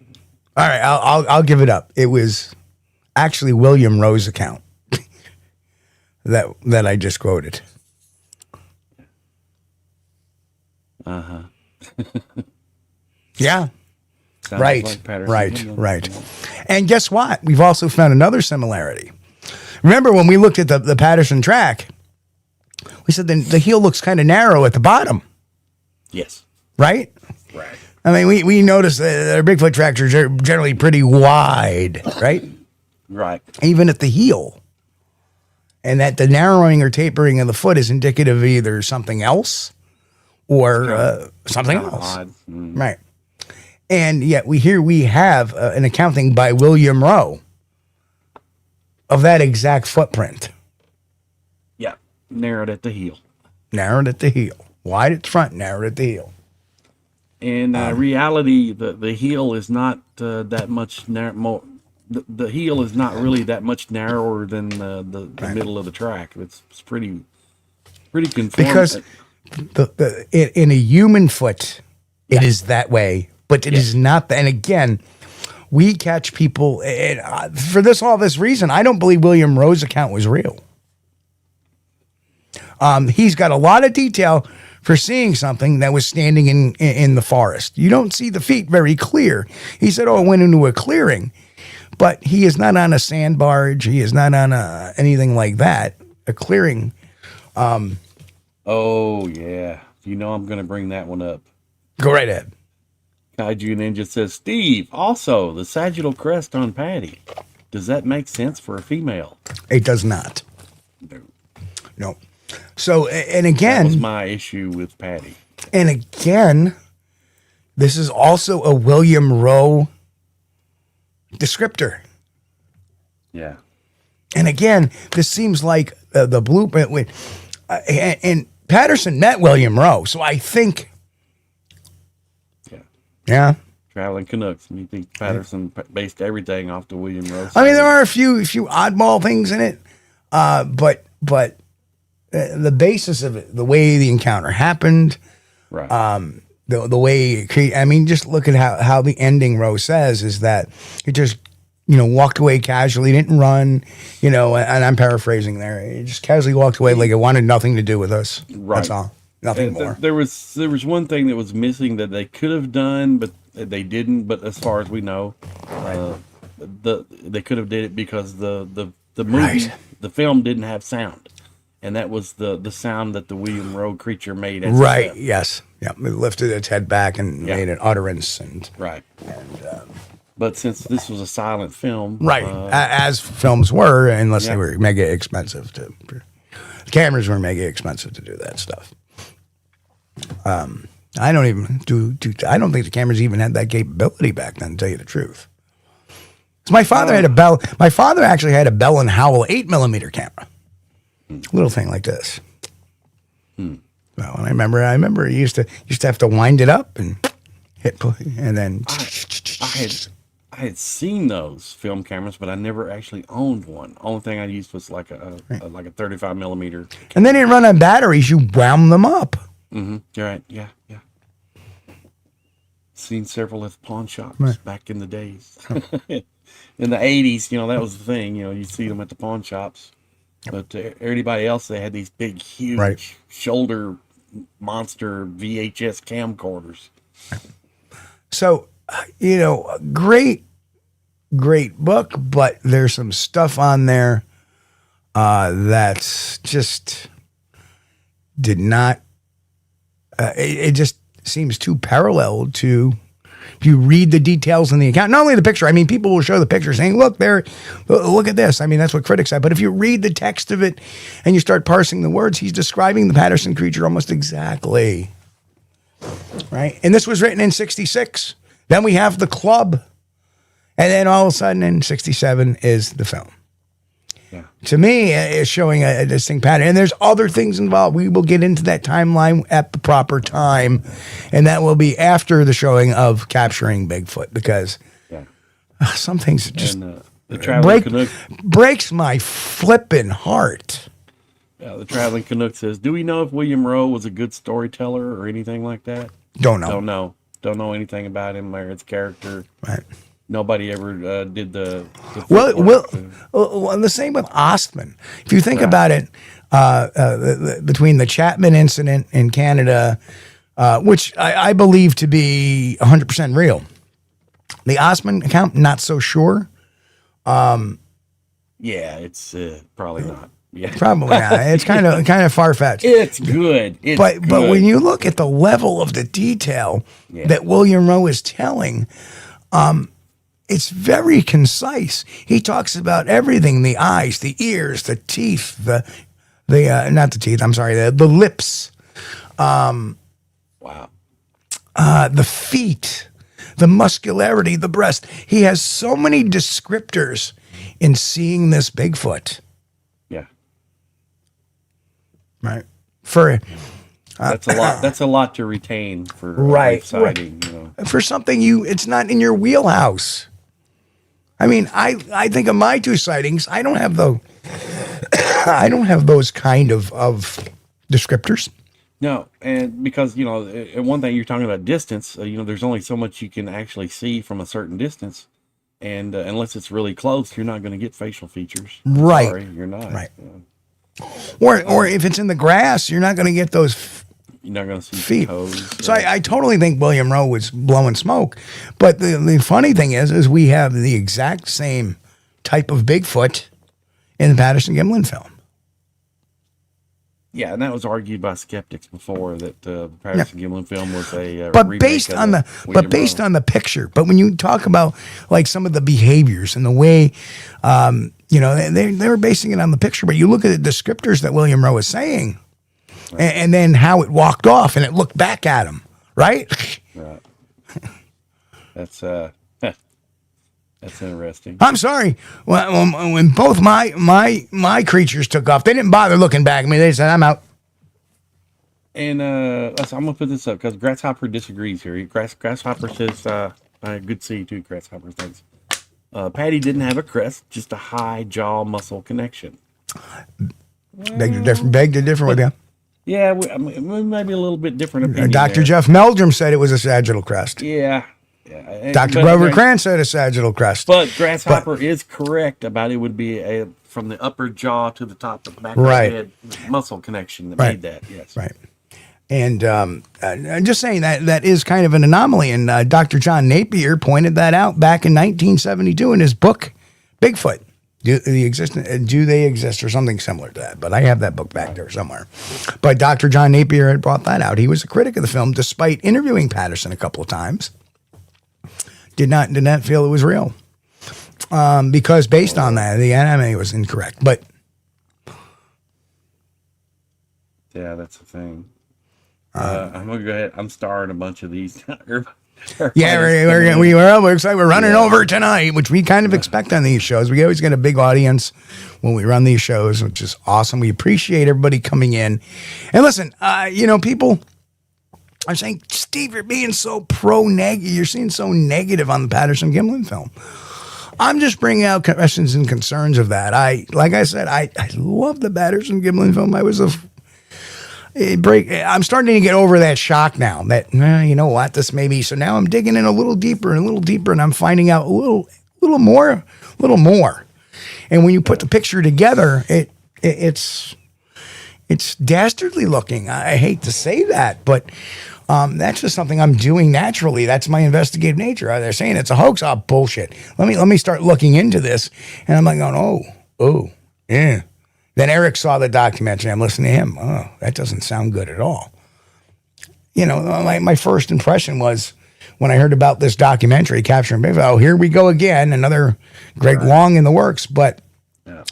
All right, I'll give it up. It was actually William Rowe's account that I just quoted. Uh-huh. Yeah. Sounds Right, like Patterson right, Gimlin. right. And guess what? We've also found another similarity. Remember when we looked at the Patterson track, we said the heel looks kind of narrow at the bottom, Yes. right? Right. I mean, we noticed that our Bigfoot tracks are generally pretty wide, right? Right. Even at the heel. And that the narrowing or tapering of the foot is indicative of either something else or something Kinda else. odd. Mm. Right. And yet we have an accounting by William Rowe of that exact footprint. Yeah. Narrowed at the heel. Narrowed at the heel. Wide at the front, narrowed at the heel. In reality, the heel is not that much the heel is not really that much narrower than the middle of the track. It's pretty conformed. Because in a human foot, it is that way, but it is not that. And again, we catch people and, for all this reason. I don't believe William Rowe's account was real. He's got a lot of detail for seeing something that was standing in the forest. You don't see the feet very clear. He said, "Oh, it went into a clearing," but he is not on a sand barge. He is not on anything like that. A clearing. Oh yeah, you know I'm going to bring that one up. Go right ahead. Kaiju Ninja says, Steve, also the sagittal crest on Patty. Does that make sense for a female? It does not. No. No. So, and That again, was my issue with Patty. and again, this is also a William Rowe descriptor. Yeah. And again, this seems like the blueprint. And Patterson met William Rowe, so I think, yeah. Traveling Canucks. And you think Patterson based everything off the William Rose? I mean, there are a few oddball things in it, but the basis of it, the way the encounter happened, right. the way I mean, just look at how the ending Rowe says is that he just walked away casually, didn't run, and I'm paraphrasing there. He just casually walked away like it wanted nothing to do with us. Right. That's all. Nothing more. There was one thing that was missing that they could have done, but they didn't. But as far as we know, they could have did it because the movie, Right. the film didn't have sound, and that was the sound that the William Rowe creature made. As Right. it left. Yes. Yeah. It lifted its head back and Yeah. made an utterance and Right. But since this was a silent film, right as films were, unless they Yeah. were mega expensive the cameras were mega expensive to do that stuff. I don't even I don't think the cameras even had that capability back then, to tell you the truth. 'Cause my father had a Bell. My father actually had a Bell and Howell 8mm camera, little thing like this. Well, and I remember he used to have to wind it up and hit play, and then I had seen those film cameras, but I never actually owned one. Only thing I used was like a 35mm. and then it run on batteries. You wound them up. Mm-hmm. You're right. Yeah. Seen several at pawn shops back in the days. In the 80s, that was the thing. You see them at the pawn shops. But everybody else, they had these big, huge shoulder monster VHS camcorders. So, great book, but there's some stuff on there that's just did not. It just seems too parallel to. If you read the details in the account, not only the picture. I mean, people will show the picture saying, "Look there, look at this." I mean, that's what critics say. But if you read the text of it and you start parsing the words, he's describing the Patterson creature almost exactly. Right, and this was written in '66. Then we have the club, and then all of a sudden in '67 is the film. Yeah. To me, is showing a distinct pattern. And there's other things involved. We will get into that timeline at the proper time, and that will be after the showing of Capturing Bigfoot, because some things just the traveling Canuck breaks my flippin' heart. The traveling Canuck says, "Do we know if William Rowe was a good storyteller or anything like that?" Don't know. Don't know anything about him or his character. Right. Nobody ever did the well, the same with Ostman. If you think about it, between the Chapman incident in Canada, which I believe to be 100% real, the Ostman account, not so sure. Yeah, it's probably not. Yeah, probably not. It's kind of far fetched. It's good. But when you look at the level of the detail that William Rowe is telling, it's very concise. He talks about everything: the eyes, the ears, the teeth, the not the teeth. I'm sorry, the lips. Wow. The feet, the muscularity, the breast. He has so many descriptors in seeing this Bigfoot. Yeah. Right. For that's a lot. That's a lot to retain for sighting. You know, for something it's not in your wheelhouse. I mean, I think of my 2 sightings. I don't have those kind of descriptors. No, and because and one thing you're talking about distance. There's only so much you can actually see from a certain distance, and unless it's really close, you're not going to get facial features. Right. Sorry, you're not. Right. Or if it's in the grass, you're not going to get those. You're not going to see feet. Toes. So I totally think William Rowe was blowing smoke. But the funny thing is we have the exact same type of Bigfoot in the Patterson Gimlin film. Yeah, and that was argued by skeptics before that the Patterson Gimlin film was a but based on the picture. But when you talk about like some of the behaviors and the way, they were basing it on the picture. But you look at the descriptors that William Rowe is saying. And then how it walked off and it looked back at him, right? Right. That's interesting. I'm sorry. When both my creatures took off, they didn't bother looking back at me. They said, "I'm out." And I'm gonna put this up because Grasshopper disagrees here. Grasshopper says, "Good to see you too, Grasshopper. Thanks." Patty didn't have a crest, just a high jaw muscle connection. Beg to differ with you. Yeah, we might be a little bit different opinion. Dr. there. Jeff Meldrum said it was a sagittal crest. Yeah. Dr. Grover Krantz said a sagittal crest. But Grasshopper is correct about it would be from the upper jaw to the top of the back of the head muscle connection that made that. Yes. Right. And I'm just saying that is kind of an anomaly. And Dr. John Napier pointed that out back in 1972 in his book, Bigfoot. Do they exist or something similar to that? But I have that book back there somewhere. But Dr. John Napier had brought that out. He was a critic of the film, despite interviewing Patterson a couple of times. Did not feel it was real, because based on that, the anime was incorrect. But yeah, that's the thing. I'm gonna go ahead. I'm starring a bunch of these. Yeah, we're excited. We're running over tonight, which we kind of expect on these shows. We always get a big audience when we run these shows, which is awesome. We appreciate everybody coming in. And listen, people are saying, Steve, you're being so pro-negative. You're seeing so negative on the Patterson Gimlin film. I'm just bringing out questions and concerns of that. Like I said, I love the Patterson Gimlin film. I'm starting to get over that shock now that, you know what, this may be. So now I'm digging in a little deeper, and I'm finding out a little more. And when you put the picture together, it's dastardly looking. I hate to say that, but that's just something I'm doing naturally. That's my investigative nature. They're saying it's a hoax. Oh, bullshit. Let me start looking into this. And I'm like going, oh, yeah. Then Eric saw the documentary. I'm listening to him. Oh, that doesn't sound good at all. My first impression was when I heard about this documentary, Capturing Bigfoot. Oh, here we go again, another Greg Long in the works. But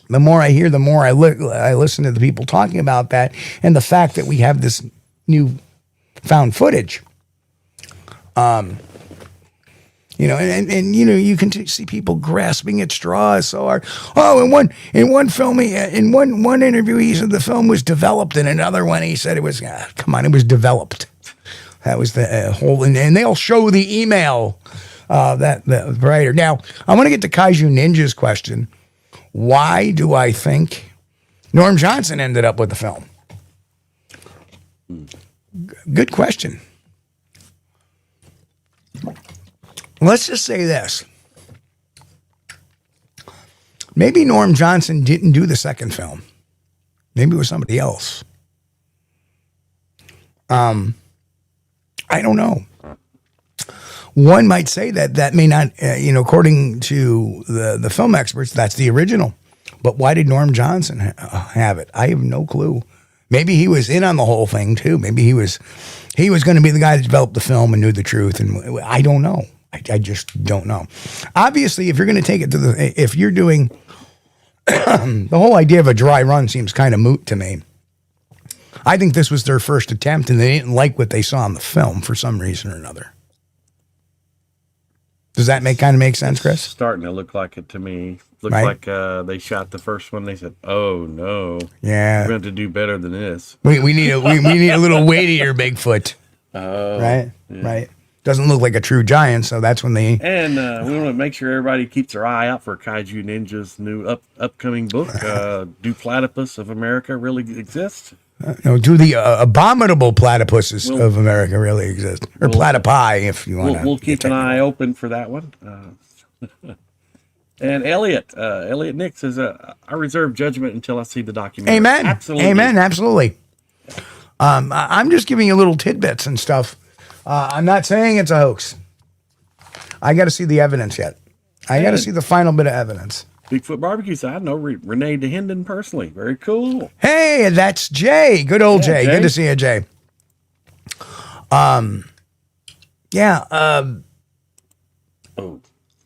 the more I hear, the more I listen to the people talking about that, and the fact that we have this new found footage. and you can see people grasping at straws so hard. Oh, in one film, in one interview, he said the film was developed. In another one, he said it was, it was developed. That was the whole, and they'll show the email that the writer. Now, I want to get to Kaiju Ninja's question. Why do I think Norm Johnson ended up with the film? Good question. Let's just say this. Maybe Norm Johnson didn't do the second film. Maybe it was somebody else. I don't know. One might say that may not, according to the film experts, that's the original. But why did Norm Johnson have it? I have no clue. Maybe he was in on the whole thing too. Maybe he was going to be the guy that developed the film and knew the truth. And I don't know. I just don't know. Obviously, if you're going to take it if you're doing the whole idea of a dry run seems kind of moot to me. I think this was their first attempt, and they didn't like what they saw in the film for some reason or another. Does that make sense, Chris? Starting to look like it to me. Looks right? like they shot the first one. They said, "Oh no, yeah, we're going to do better than this." We need a little weightier Bigfoot. Oh, right, yeah. Right. Doesn't look like a true giant, so that's when they. And we want to make sure everybody keeps their eye out for Kaiju Ninja's new upcoming book. Do Platypus of America really exist? No, do the abominable platypuses of America really exist? Or platypi, if you want to. We'll keep an eye open for that one. And Elliot Nick says, I reserve judgment until I see the documentary. Amen. Absolutely. Amen. Absolutely. I'm just giving you little tidbits and stuff. I'm not saying it's a hoax. I got to see the evidence yet. I got to see the final bit of evidence. Bigfoot Barbecue said, I know Renee DeHenden personally. Very cool. Hey, that's Jay. Good old Jay. Good to see you, Jay. Oh,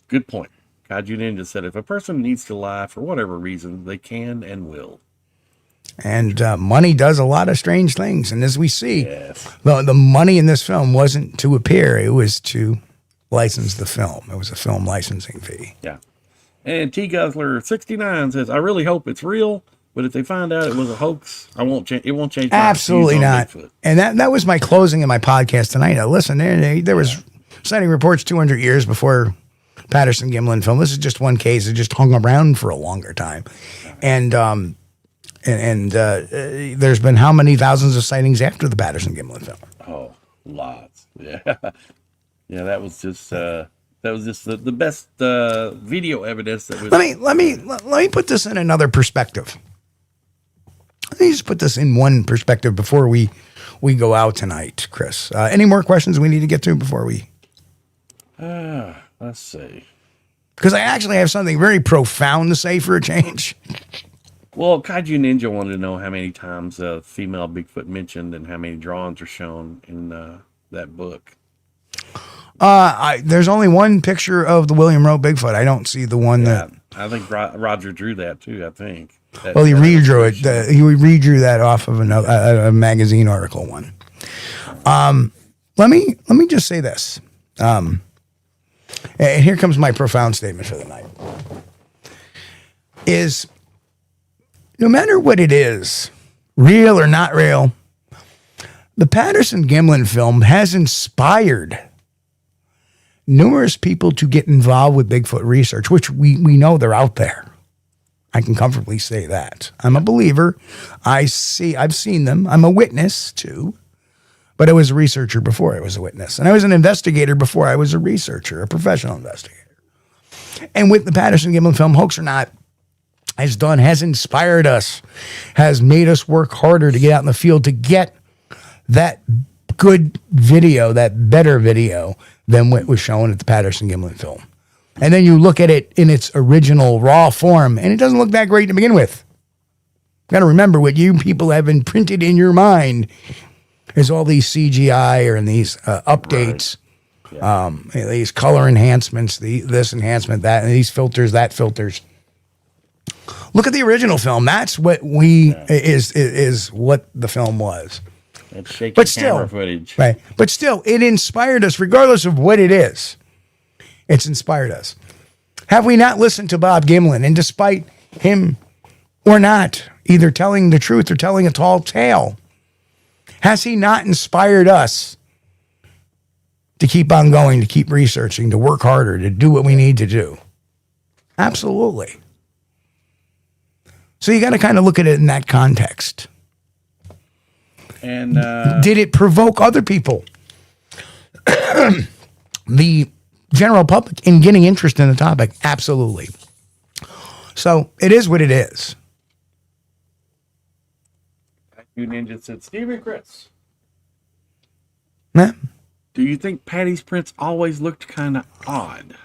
good point. Kaiju Ninja said, if a person needs to lie for whatever reason, they can and will. And money does a lot of strange things. And as we see, yes. the money in this film wasn't to appear. It was to license the film. It was a film licensing fee. Yeah. And T Guzzler 69 says, I really hope it's real, but if they find out it was a hoax, it won't change my Absolutely not. Bigfoot. And that was my closing in my podcast tonight. Now, listen, there was citing reports 200 years before Patterson Gimlin Film. This is just one case. It just hung around for a longer time. And there's been how many thousands of sightings after the Patterson Gimlin film? Oh, lots. Yeah. Yeah, that was just the best video evidence that was. Let me put this in another perspective. Let me just put this in one perspective before we go out tonight, Chris. Any more questions we need to get to before we? Let's see. Because I actually have something very profound to say for a change. Well, Kaiju Ninja wanted to know how many times female Bigfoot mentioned and how many drawings are shown in that book. There's only one picture of the William Rowe Bigfoot. I don't see the one that. I think Roger drew that too. I think. He redrew it. He redrew that off of a magazine article one. Let me just say this. And here comes my profound statement for the night. Is no matter what it is, real or not real, the Patterson Gimlin film has inspired numerous people to get involved with Bigfoot research, which we know they're out there. I can comfortably say that. I'm a believer. I've seen them. I'm a witness too. But I was a researcher before I was a witness. And I was an investigator before I was a researcher, a professional investigator. And with the Patterson Gimlin film, hoax or not, has inspired us, has made us work harder to get out in the field to get that good video, that better video than what was shown at the Patterson Gimlin film. And then you look at it in its original raw form, and it doesn't look that great to begin with. You've got to remember what you people have imprinted in your mind is all these CGI or in these updates, right. Yeah. These color enhancements, this enhancement, that, and these filters, that filters. Look at the original film. That's what is what the film was. That shaky camera footage. Right. But still, it inspired us regardless of what it is. It's inspired us. Have we not listened to Bob Gimlin? And despite him or not, either telling the truth or telling a tall tale, has he not inspired us to keep on going, to keep researching, to work harder, to do what we need to do? Absolutely. So you got to kind of look at it in that context. And did it provoke other people, the general public, in getting interest in the topic? Absolutely. So it is what it is. you Ninja said, Stevie Chris, Yeah. do you think Patty's prints always looked kind of odd?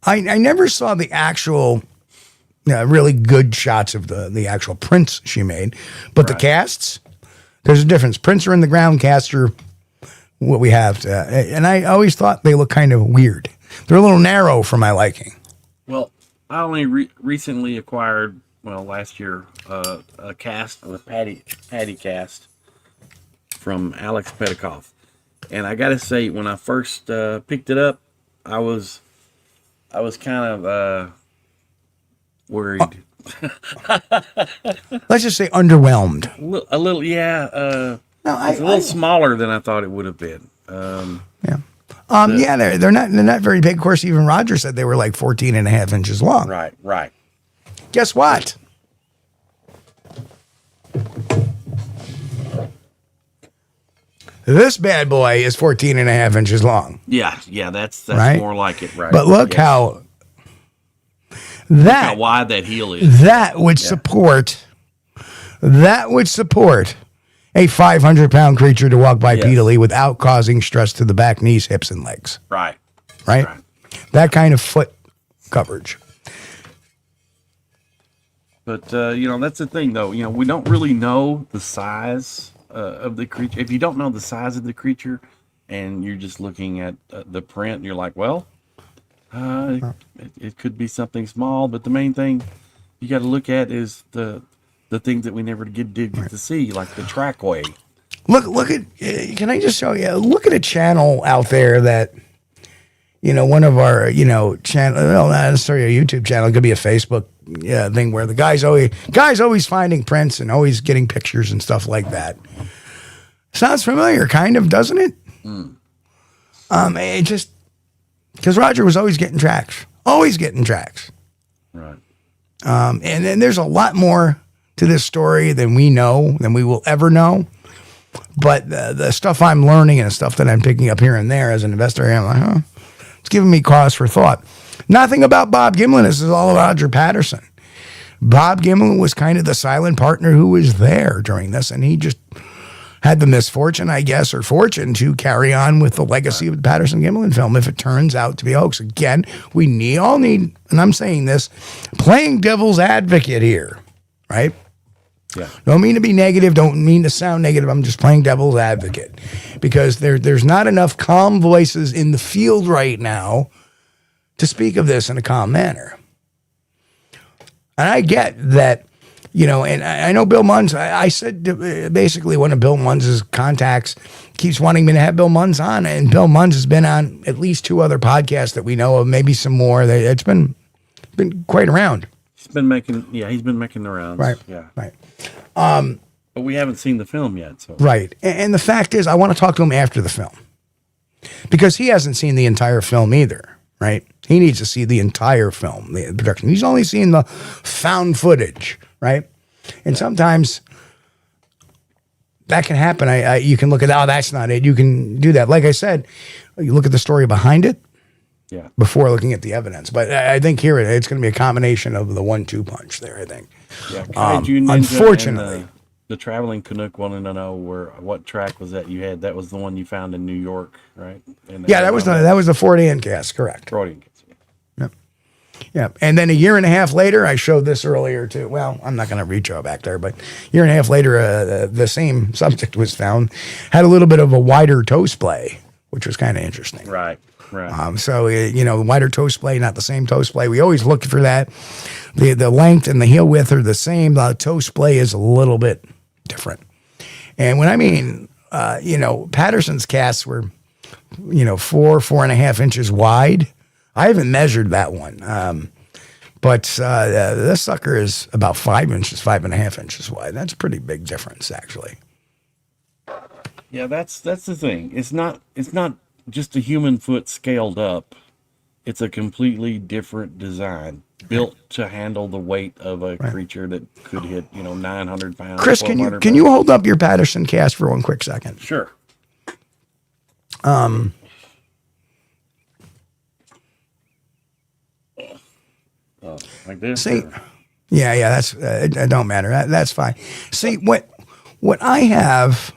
I never saw the actual really good shots of the actual prints she made, but the casts, there's a difference. Prints are in the ground, casts are what we have. And I always thought they look kind of weird. They're a little narrow for my liking. Well, I only recently acquired, last year, a cast, a Patty cast from Alex Petikoff. And I got to say, when I first picked it up, I was kind of worried. Let's just say underwhelmed. A little, yeah. It's a little smaller than I thought it would have been. They're not very big. Of course, even Roger said they were like 14 and a half inches long. Right. Guess what? This bad boy is 14 and a half inches long. Yeah, that's right? more like it, right? But look how wide that heel is. That would support a 500-pound creature to walk bipedally without causing stress to the back, knees, hips, and legs. Right. That kind of foot coverage. But that's the thing, though. We don't really know the size of the creature. If you don't know the size of the creature, and you're just looking at the print, and you're like, it could be something small. But the main thing you got to look at is the things that we never did get to see, like the trackway. Look at. Can I just show you? Look at a channel out there that, one of our, channel. Well, not necessarily a YouTube channel. It could be a Facebook thing where the guy's always finding prints and always getting pictures and stuff like that. Sounds familiar, kind of, doesn't it? It just because Roger was always getting tracks. Right. And then there's a lot more to this story than we will ever know. But the stuff I'm learning and the stuff that I'm picking up here and there as an investor, I'm like, it's giving me cause for thought. Nothing about Bob Gimlin. This is all about Roger Patterson. Bob Gimlin was kind of the silent partner who was there during this, and he just had the misfortune, I guess, or fortune to carry on with the legacy of the Patterson Gimlin film if it turns out to be a hoax. Again, we all need, and I'm saying this, playing devil's advocate here, right? Yeah. Don't mean to be negative. Don't mean to sound negative. I'm just playing devil's advocate because there's not enough calm voices in the field right now to speak of this in a calm manner. And I get that, and I know Bill Munns, I said basically one of Bill Munns' contacts keeps wanting me to have Bill Munns on, and Bill Munns has been on at least 2 other podcasts that we know of, maybe some more. It's been quite around. He's been making the rounds. Right. Yeah. Right. But we haven't seen the film yet. So. Right. And the fact is, I want to talk to him after the film because he hasn't seen the entire film either, right? He needs to see the entire film, the production. He's only seen the found footage, right? And sometimes that can happen. You can look at, that's not it. You can do that. Like I said, you look at the story behind it before looking at the evidence. But I think here it's going to be a combination of the 1-2 punch there, I think. Yeah, unfortunately. The traveling Canuck wanted to know what track was that you had. That was the one you found in New York, right? That was the Freudian cast, correct. Freudian cast. Yeah. And then a year and a half later, I showed this earlier too. Well, I'm not going to retro back there, but a year and a half later, the same subject was found, had a little bit of a wider toe splay, which was kind of interesting. Right. So, wider toe splay, not the same toe splay. We always look for that. The length and the heel width are the same. The toe splay is a little bit different. And when I mean, Patterson's casts were, 4.5 inches wide. I haven't measured that one. But this sucker is about 5 inches, 5.5 inches wide. That's a pretty big difference, actually. Yeah, that's the thing. It's not just a human foot scaled up. It's a completely different design, built to handle the weight of a creature that could hit 900 pounds. Chris, can you hold up your Patterson cast for one quick second? Sure. Like this? See, yeah, that's it don't matter. That's fine. See, what I have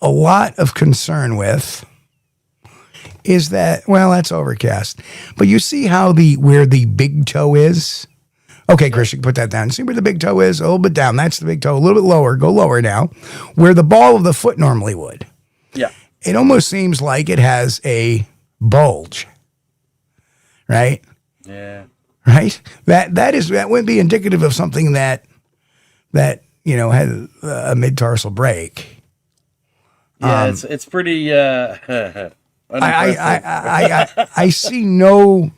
a lot of concern with is that, well, that's overcast. But you see how where the big toe is? Okay, Chris, you can put that down. See where the big toe is? A little bit down. That's the big toe. A little bit lower. Go lower now. Where the ball of the foot normally would. Yeah. It almost seems like it has a bulge. Right? Yeah. Right? That would be indicative of something that had a mid-tarsal break. Yeah, it's pretty I see no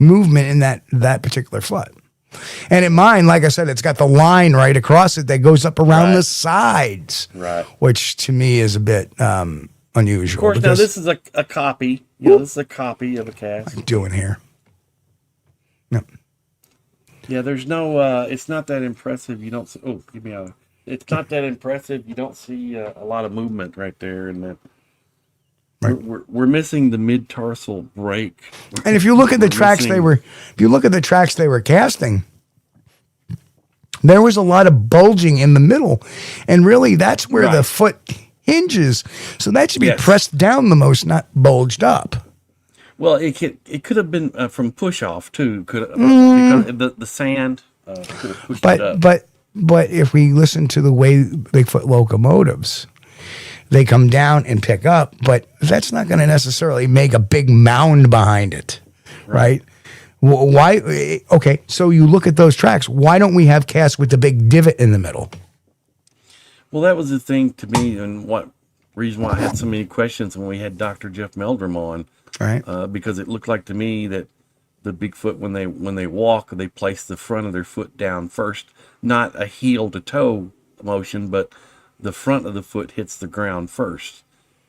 movement in that particular foot. And in mine, like I said, it's got the line right across it that goes up around the sides. Right. Which to me is a bit unusual. Of course, now this is a copy. This is a copy of a cast. What are you doing here? No. Yeah, there's no it's not that impressive. You don't see, give me a. It's not that impressive. You don't see a lot of movement right there, and we're missing the mid tarsal break. And if you look at the tracks they were casting, there was a lot of bulging in the middle, and really that's where the foot hinges. So that should be pressed down the most, not bulged up. Well, it could have been from push off too. Because the sand could have pushed it up. But if we listen to the way Bigfoot locomotives, they come down and pick up, but that's not going to necessarily make a big mound behind it, right? Why? Okay, so you look at those tracks. Why don't we have casts with the big divot in the middle? Well, that was the thing to me, and what reason why I had so many questions when we had Dr. Jeff Meldrum on, right? Because it looked like to me that the Bigfoot, when they walk, they place the front of their foot down first, not a heel to toe motion, but the front of the foot hits the ground first,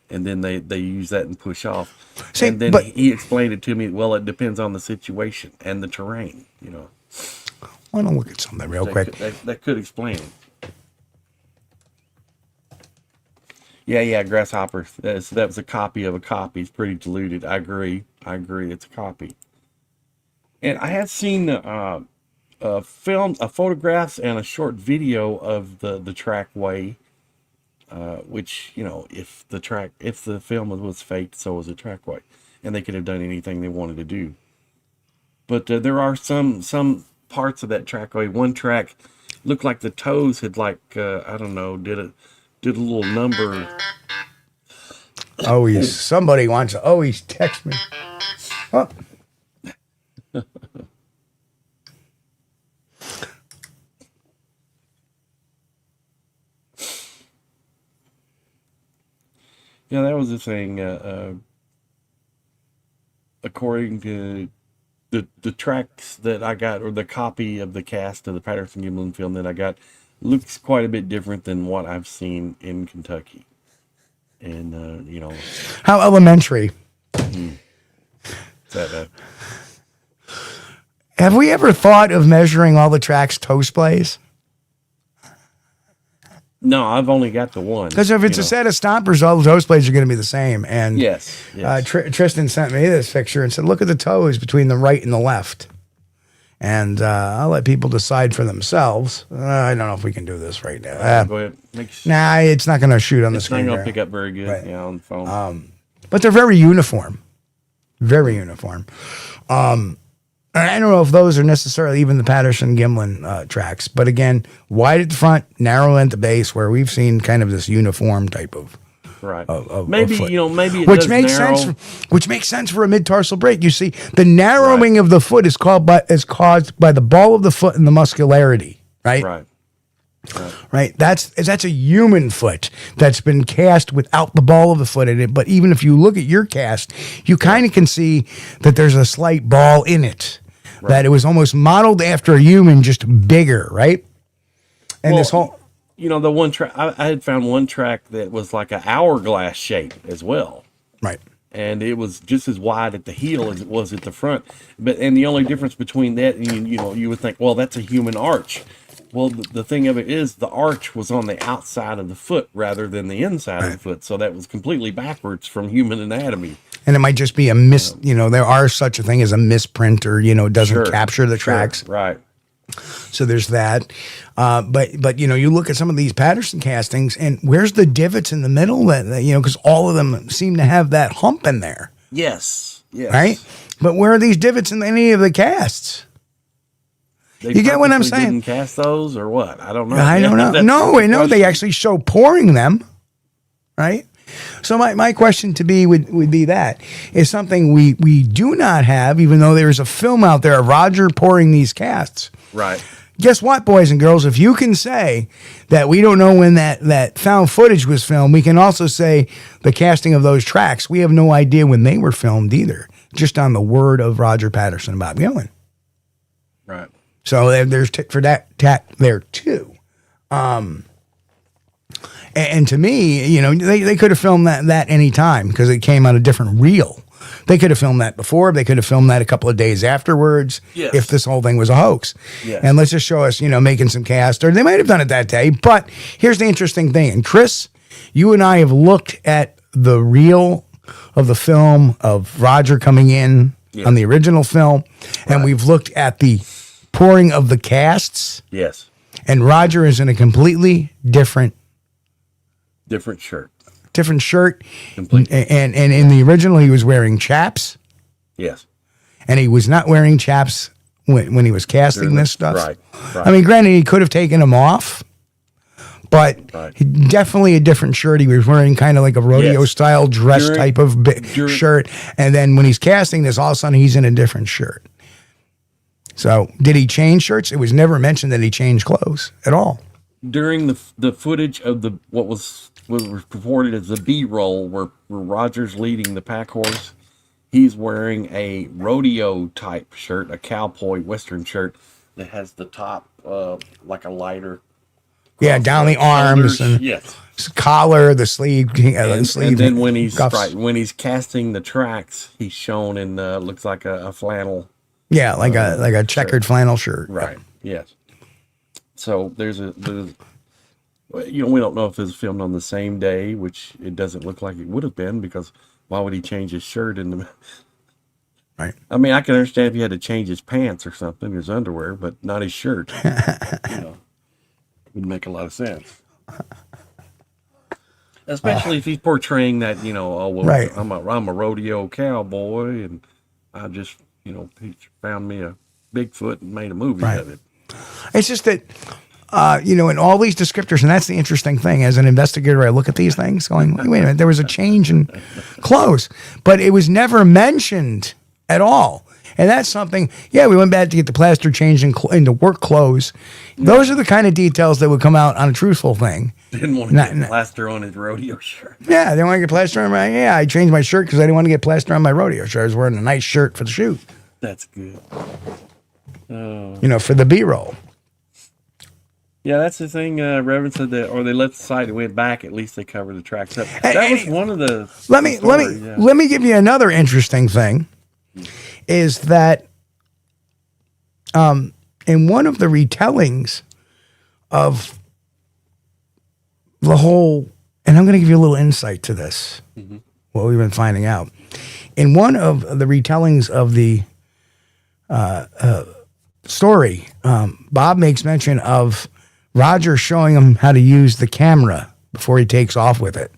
and then they use that and push off. See, and then he explained it to me. Well, it depends on the situation and the terrain. I want to look at something real quick. That could explain it. Yeah, grasshopper. That was a copy of a copy. It's pretty diluted. I agree. It's a copy. And I have seen photographs and a short video of the trackway, which if the film was faked, so was the trackway, and they could have done anything they wanted to do. But there are some parts of that trackway. One track looked like the toes had I don't know, did a little number. Somebody wants to always text me. Oh. Yeah, that was the thing. According to the tracks that I got, or the copy of the cast of the Patterson Gimlin film that I got, looks quite a bit different than what I've seen in Kentucky. And how elementary. Have we ever thought of measuring all the tracks toe splays? No, I've only got the one. Because if it's a set of stompers, all the toe splays are going to be the same. And yes. Tristan sent me this picture and said, look at the toes between the right and the left. And I'll let people decide for themselves. I don't know if we can do this right now. Go ahead. Nah, it's not going to shoot on the screen. It's not going to pick up very good on the phone. But they're very uniform. Very uniform. I don't know if those are necessarily even the Patterson Gimlin tracks. But again, wide at the front, narrow at the base, where we've seen kind of this uniform type of. Right. Maybe it which does makes narrow. sense. Which makes sense for a mid-tarsal break. You see, the narrowing of the foot is caused by the ball of the foot and the muscularity. Right. Right. Right? That's a human foot that's been cast without the ball of the foot in it. But even if you look at your cast, you kind of can see that there's a slight ball in it. Right. That it was almost modeled after a human, just bigger, right? And this whole... the one track, I had found one track that was like an hourglass shape as well. Right. And it was just as wide at the heel as it was at the front. And the only difference between that, and you would think, well, that's a human arch. Well, the thing of it is, the arch was on the outside of the foot rather than the inside of the foot. So that was completely backwards from human anatomy. And it might just be a there are such a thing as a misprint, or, doesn't capture the tracks. Right. So there's that. But you look at some of these Patterson castings, and where's the divots in the middle? Because all of them seem to have that hump in there. Yes. Right? But where are these divots in any of the casts? You get what I'm saying? Didn't cast those or what? I don't know. I don't know. No, they actually show pouring them, right? So my question would be that is something we do not have, even though there's a film out there of Roger pouring these casts. Right. Guess what, boys and girls? If you can say that we don't know when that found footage was filmed, we can also say the casting of those tracks. We have no idea when they were filmed either, just on the word of Roger Patterson and Bob Gimlin. Right. So there's tit for tat there too. And to me, they could have filmed that any time because it came on a different reel. They could have filmed that before. They could have filmed that a couple of days afterwards. Yes. If this whole thing was a hoax. Yes. And let's just show us, making some cast, or they might have done it that day. But here's the interesting thing. And Chris, you and I have looked at the reel of the film of Roger coming in on the original film, and we've looked at the pouring of the casts. Yes. And Roger is in a completely different shirt. Completely. And in the original, he was wearing chaps. Yes. And he was not wearing chaps when he was casting this stuff. Right. I mean, granted, he could have taken them off, but definitely a different shirt. He was wearing kind of like a rodeo-style dress type of shirt. And then when he's casting this, all of a sudden, he's in a different shirt. So, did he change shirts? It was never mentioned that he changed clothes at all. During the footage of what was reported as the B-roll, where Roger's leading the pack horse, he's wearing a rodeo type shirt, a cowboy western shirt that has the top like a lighter. Yeah, down the arms and collar, the sleeve, and then when he's casting the tracks, he's shown in looks like a flannel. Yeah, like a checkered flannel shirt. Right. Yes. So there's we don't know if it was filmed on the same day, which it doesn't look like it would have been, because why would he change his shirt in the... Right. I mean, I can understand if he had to change his pants or something, his underwear, but not his shirt. Would make a lot of sense. Especially if he's portraying that, I'm a rodeo cowboy, and I just, he found me a Bigfoot and made a movie of it. It's just that, in all these descriptors, and that's the interesting thing. As an investigator, I look at these things going, wait a minute, there was a change in clothes, but it was never mentioned at all. And that's something, we went back to get the plaster changed into work clothes. Those are the kind of details that would come out on a truthful thing. Didn't want to get plaster on his rodeo shirt. Yeah, they want to get plaster on my, I changed my shirt because I didn't want to get plaster on my rodeo shirt. I was wearing a nice shirt for the shoot. That's good. For the B-roll. Yeah, that's the thing. Reverend said that, or they left the site and went back. At least they covered the tracks up. That was one of the. Let me give you another interesting thing. Is that in one of the retellings of the whole, and I'm going to give you a little insight to this, what we've been finding out. In one of the retellings of the story, Bob makes mention of Roger showing him how to use the camera before he takes off with it.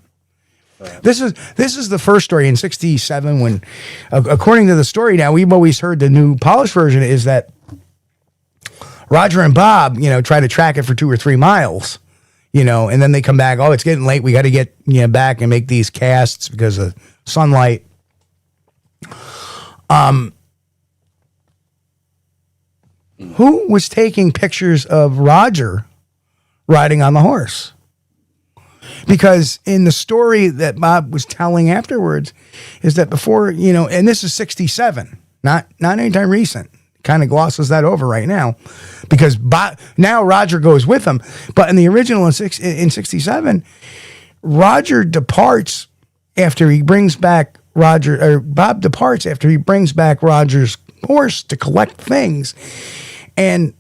This is the first story in 1967 when, according to the story now, we've always heard the new polished version is that Roger and Bob, try to track it for 2 or 3 miles, and then they come back, it's getting late, we got to get back and make these casts because of sunlight. Who was taking pictures of Roger riding on the horse. Because in the story that Bob was telling afterwards is that before, and this is 67, not anytime recent. Kind of glosses that over right now because now Roger goes with him. But in the original in 67, Roger departs after he brings back Bob departs after he brings back Roger's horse to collect things. And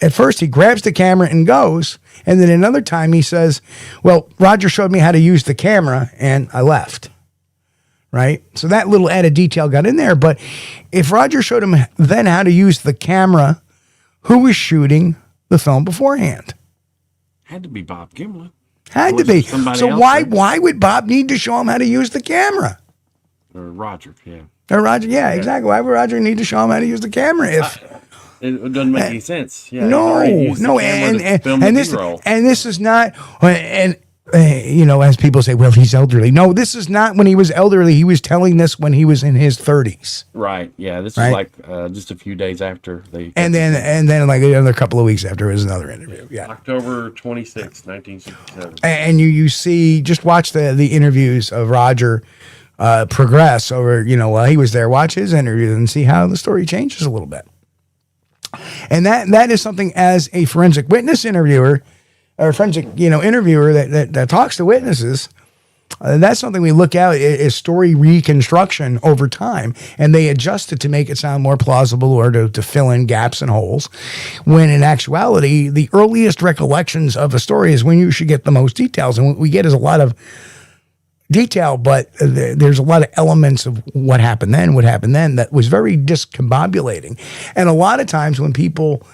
at first he grabs the camera and goes. And then another time he says, well, Roger showed me how to use the camera and I left. Right? So that little added detail got in there. But if Roger showed him then how to use the camera, who was shooting the film beforehand? Had to be Bob Gimlin. Had to be. So why would Bob need to show him how to use the camera? Or Roger, yeah. Or Roger, yeah, exactly. Why would Roger need to show him how to use the camera if... It doesn't make any sense. Yeah, no, and this is not, as people say, well, he's elderly. No, this is not when he was elderly. He was telling this when he was in his 30s. Right. Yeah. This is like just a few days after they. And then like another couple of weeks after, it was another interview. Yeah. October 26, 1967. And you see, just watch the interviews of Roger progress over, while he was there. Watch his interview and see how the story changes a little bit. And that is something as a forensic witness interviewer or forensic, interviewer that talks to witnesses. That's something we look at is story reconstruction over time, and they adjust it to make it sound more plausible or to fill in gaps and holes. When in actuality, the earliest recollections of a story is when you should get the most details, and what we get is a lot of detail, but there's a lot of elements of what happened then that was very discombobulating. And a lot of times when people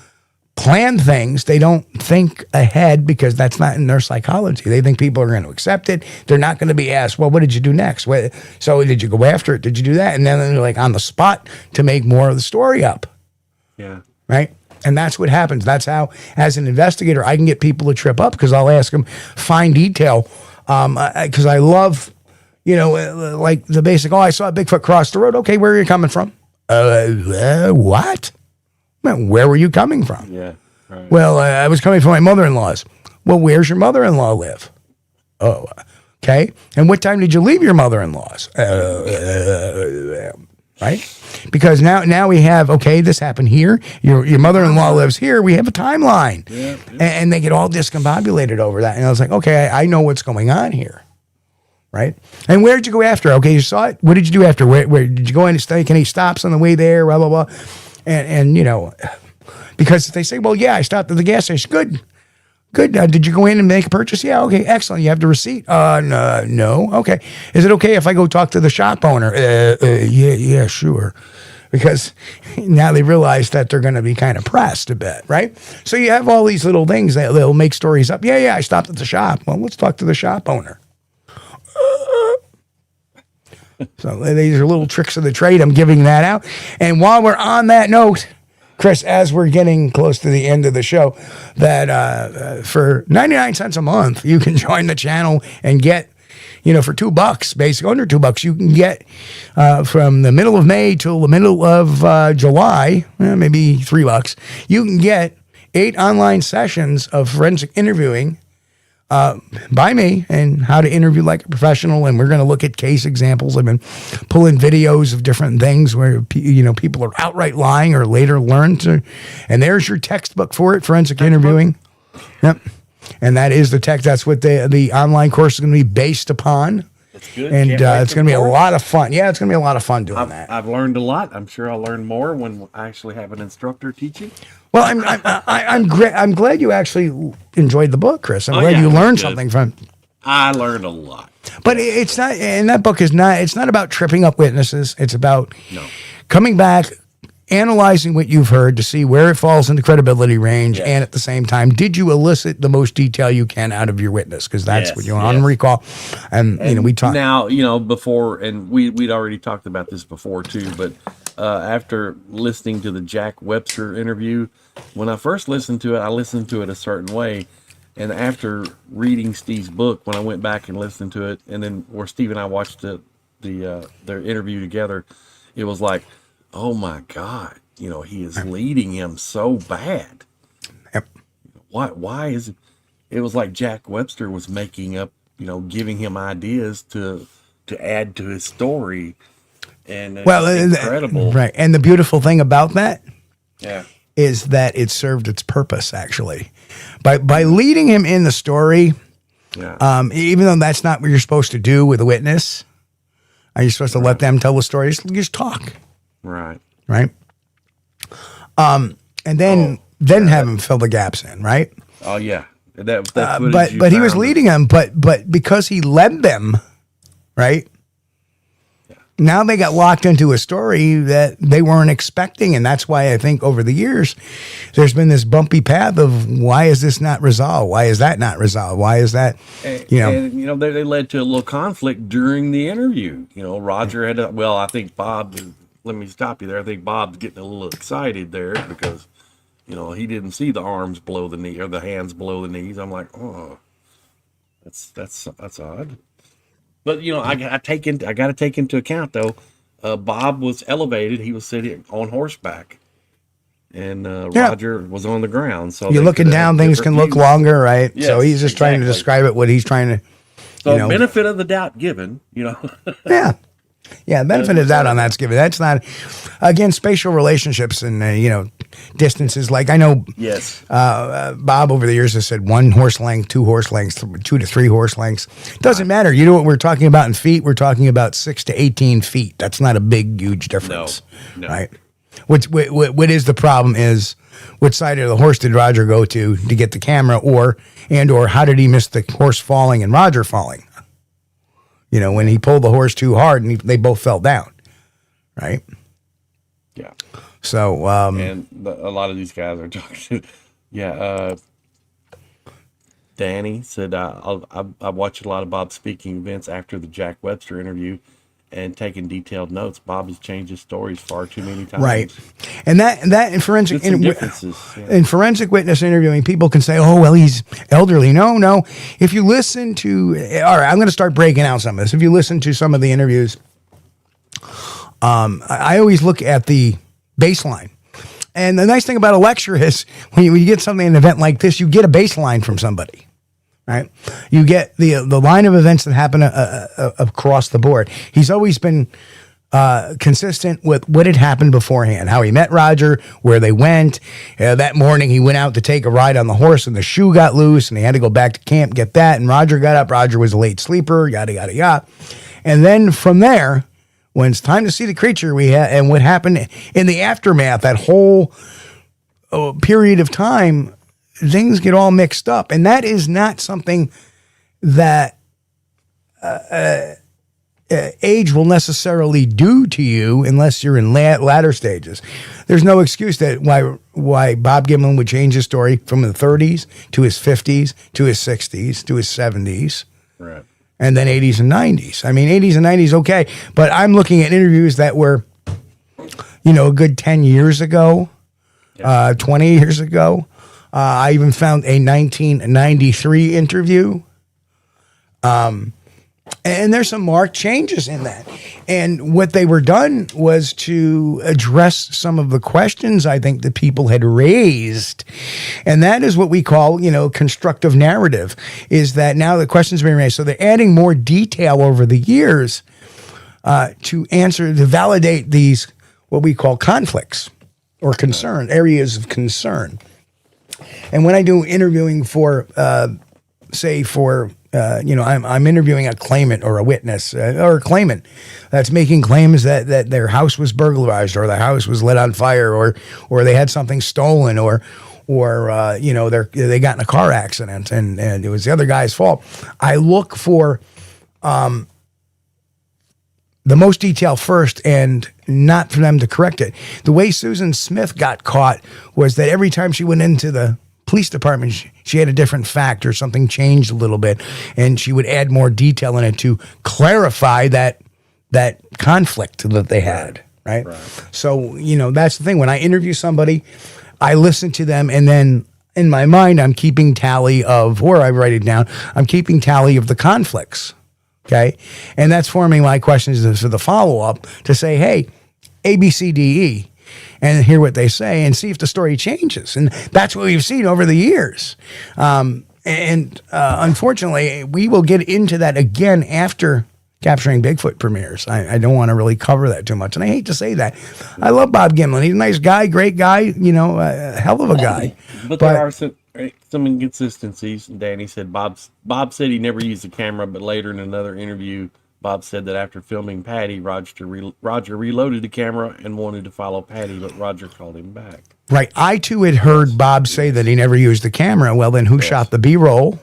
plan things, they don't think ahead because that's not in their psychology. They think people are going to accept it. They're not going to be asked, well, what did you do next? So did you go after it? Did you do that? And then they're like on the spot to make more of the story up. Yeah. Right? And that's what happens. That's how, as an investigator, I can get people to trip up because I'll ask them fine detail. Because I love, like the basic, I saw a Bigfoot cross the road. Okay, where are you coming from? What? Where were you coming from? Yeah. Right. Well, I was coming from my mother-in-law's. Well, where's your mother-in-law live? Oh, okay. And what time did you leave your mother-in-law's? Right? Because now we have, okay, this happened here. Your mother-in-law lives here. We have a timeline. Yeah. And they get all discombobulated over that. And I was like, okay, I know what's going on here. Right? And where did you go after? Okay, you saw it. What did you do after? Where did you go in and stay? Any stops on the way there? Blah, blah, blah. And because they say, well, yeah, I stopped at the gas station. Good. Did you go in and make a purchase? Yeah. Okay. Excellent. You have the receipt? No. Okay. Is it okay if I go talk to the shop owner? Yeah, sure. Because now they realize that they're going to be kind of pressed a bit, right? So you have all these little things that they'll make stories up. Yeah, I stopped at the shop. Well, let's talk to the shop owner. So these are little tricks of the trade. I'm giving that out. And while we're on that note, Chris, as we're getting close to the end of the show, that for 99 cents a month, you can join the channel and get, for $2, basically under $2, you can get from the middle of May till the middle of July, maybe $3, you can get 8 online sessions of forensic interviewing by me and how to interview like a professional. And we're going to look at case examples. I've been pulling videos of different things where, people are outright lying or later learn to, and there's your textbook for it, forensic interviewing. Yep. And that is the text. That's what the online course is going to be based upon. That's good. And it's going to be a lot of fun. Yeah, it's going to be a lot of fun doing that. I've learned a lot. I'm sure I'll learn more when I actually have an instructor teaching. Well, I'm glad you actually enjoyed the book, Chris. I'm glad you learned something from. I learned a lot. But it's not, and that book is not. It's not about tripping up witnesses. It's about coming back, analyzing what you've heard to see where it falls in the credibility range, and at the same time, did you elicit the most detail you can out of your witness? Because that's what you want to recall. And we talked now. Before, and we'd already talked about this before too, but. After listening to the Jack Webster interview, when I first listened to it, I listened to it a certain way. And after reading Steve's book, when I went back and listened to it, and then where Steve and I watched their interview together, it was like, oh my God, he is leading him so bad. Yep. Why is it? it was like Jack Webster was making up, giving him ideas to add to his story. And it's incredible. Right. And the beautiful thing about that Yeah. is that it served its purpose, actually. By leading him in the story, Yeah. even though that's not what you're supposed to do with a witness, are you supposed to let them tell the story? Just talk. Right. Right? And then have him fill the gaps in, right? Oh yeah. That's But he was leading them, but because he led them, right? Now they got locked into a story that they weren't expecting, and that's why I think over the years there's been this bumpy path of why is this not resolved? Why is that not resolved? Why is that? And they led to a little conflict during the interview. Roger had I think Bob. Let me stop you there. I think Bob's getting a little excited there because he didn't see the arms below the knee or the hands below the knees. I'm like, oh, that's odd. But I got to take into account though. Bob was elevated; he was sitting on horseback, and Roger was on the ground. So you're looking down; things can look longer, right? Yes, so he's just trying to describe it. What he's trying to. So benefit of the doubt given, Yeah. Yeah, benefit of doubt on that's given. That's not, again, spatial relationships and, distances. Like I know Yes. Bob over the years has said 1 horse length, 2 horse lengths, 2 to 3 horse lengths. Doesn't matter. You know what we're talking about in feet? We're talking about 6 to 18 feet. That's not a big, huge difference. No. Right? What is the problem is which side of the horse did Roger go to get the camera or how did he miss the horse falling and Roger falling? When he pulled the horse too hard and they both fell down, right? Yeah. So, and a lot of these guys are talking. Danny said, I watched a lot of Bob's speaking events after the Jack Webster interview and taking detailed notes. Bob has changed his stories far too many times. Right. And that in forensic differences. In forensic witness interviewing, people can say, "Oh, well, he's elderly." No. If you listen to, all right, I'm going to start breaking out some of this. If you listen to some of the interviews, I always look at the baseline. And the nice thing about a lecture is when you get something in an event like this, you get a baseline from somebody. Right, you get the line of events that happen across the board. He's always been consistent with what had happened beforehand, how he met Roger, where they went. That morning he went out to take a ride on the horse and the shoe got loose and he had to go back to camp, get that. And Roger got up. Roger was a late sleeper, yada, yada, yada. And then from there, when it's time to see the creature, and what happened in the aftermath, that whole period of time, things get all mixed up. And that is not something that age will necessarily do to you unless you're in latter stages. There's no excuse that why Bob Gimlin would change his story from the 30s to his 50s to his 60s to his 70s. Right. And then 80s and 90s. I mean, 80s and 90s, okay. But I'm looking at interviews that were, a good 10 years ago, 20 years ago. I even found a 1993 interview. And there's some marked changes in that. And what they were done was to address some of the questions I think that people had raised. And that is what we call, constructive narrative, is that now the questions are being raised. So they're adding more detail over the years to validate these, what we call conflicts or concern, areas of concern. And when I do interviewing for, I'm interviewing a claimant or a witness or a claimant that's making claims that their house was burglarized or their house was lit on fire or they had something stolen or they got in a car accident and it was the other guy's fault. I look for the most detail first and not for them to correct it. The way Susan Smith got caught was that every time she went into the police department, she had a different fact or something changed a little bit, and she would add more detail in it to clarify that conflict that they had, right? So, that's the thing. When I interview somebody, I listen to them, and then in my mind, I'm keeping tally of, or I write it down, I'm keeping tally of the conflicts. Okay. And that's forming my questions for the follow-up to say, hey, A, B, C, D, E, and hear what they say and see if the story changes. And that's what we've seen over the years. And unfortunately, we will get into that again after Capturing Bigfoot premieres. I don't want to really cover that too much. And I hate to say that. I love Bob Gimlin. He's a nice guy, great guy, you know, a hell of a guy. But there are some inconsistencies. Danny said Bob said he never used the camera, but later in another interview, Bob said that after filming Patty, Roger reloaded the camera and wanted to follow Patty, but Roger called him back. Right. I, too, had heard Bob say that he never used the camera. Well, then who shot the B-roll?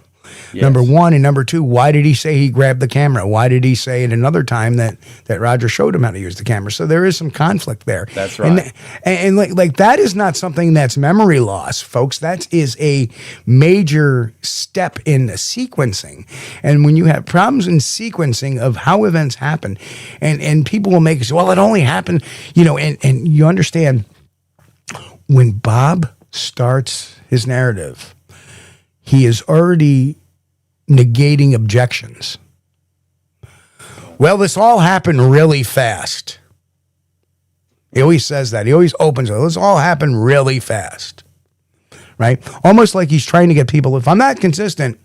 Yes. Number one. And number two, why did he say he grabbed the camera? Why did he say at another time that Roger showed him how to use the camera? So there is some conflict there. That's right. And like that is not something that's memory loss, folks. That is a major step in sequencing. And when you have problems in sequencing of how events happen, and people will make it say, well, it only happened, you know, and you understand when Bob starts his narrative, he is already negating objections. Well, this all happened really fast. He always says that. He always opens it. This all happened really fast. Right? Almost like he's trying to get people, if I'm not consistent,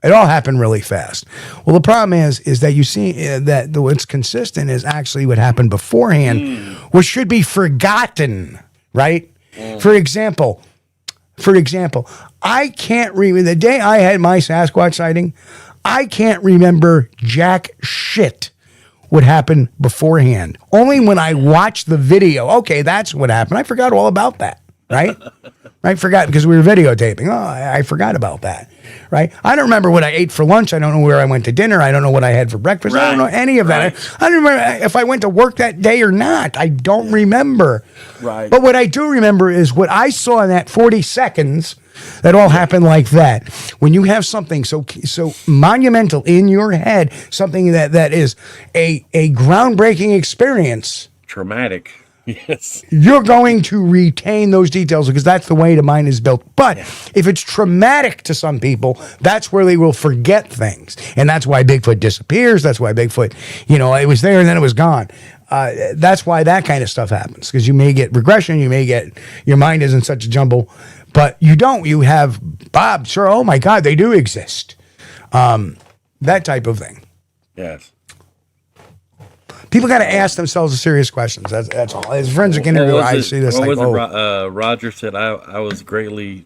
it all happened really fast. Well, the problem is that you see that what's consistent is actually what happened beforehand, which should be forgotten, right? For example, I can't remember the day I had my Sasquatch sighting. I can't remember jack shit what happened beforehand. Only when I watched the video, okay, that's what happened. I forgot all about that, right? I forgot because we were videotaping. Oh, I forgot about that, right? I don't remember what I ate for lunch. I don't know where I went to dinner. I don't know what I had for breakfast. Right. I don't know any of that. I don't remember if I went to work that day or not. I don't remember. Right. But what I do remember is what I saw in that 40 seconds that all happened like that. When you have something so monumental in your head, something that is a groundbreaking experience. Traumatic. Yes. You're going to retain those details because that's the way the mind is built. But if it's traumatic to some people, that's where they will forget things. And that's why Bigfoot disappears. That's why Bigfoot, you know, it was there and then it was gone. That's why that kind of stuff happens, because you may get regression. You may get, your mind isn't such a jumble, but you don't. You have Bob, sure, oh my God, they do exist. That type of thing. Yes. People got to ask themselves serious questions. That's all. As a forensic interview, I see this like, oh. Roger said, I was greatly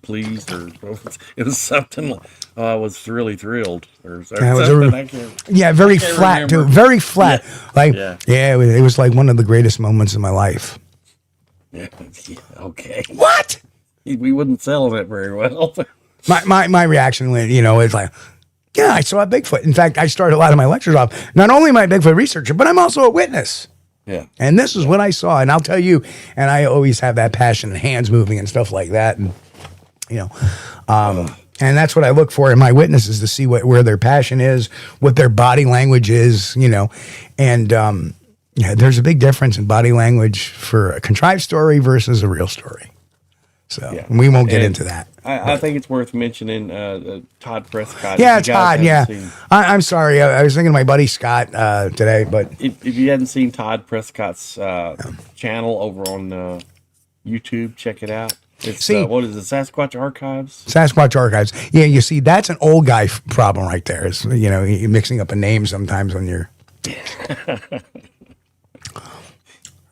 pleased, or it was something like, I was really thrilled, or something. Very flat, too. Very flat. It was like one of the greatest moments of my life. Yeah, okay. What? We wouldn't sell it very well. My reaction, you know, is like, yeah, I saw a Bigfoot. In fact, I started a lot of my lectures off. Not only am I a Bigfoot researcher, but I'm also a witness. Yeah. And this is what I saw. And I'll tell you, and I always have that passion and hands moving and stuff like that. And, you know, and that's what I look for in my witnesses, to see where their passion is, what their body language is, you know. And there's a big difference in body language for a contrived story versus a real story. So we won't get into that. I think it's worth mentioning Todd Prescott. Yeah, Todd. Yeah, I'm sorry. I was thinking of my buddy Scott today, but if you hadn't seen Todd Prescott's channel over on YouTube, check it out. It's what is it? Sasquatch Archives. Sasquatch Archives. Yeah, you see, that's an old guy problem right there. Is, you know, you're mixing up a name sometimes when you're.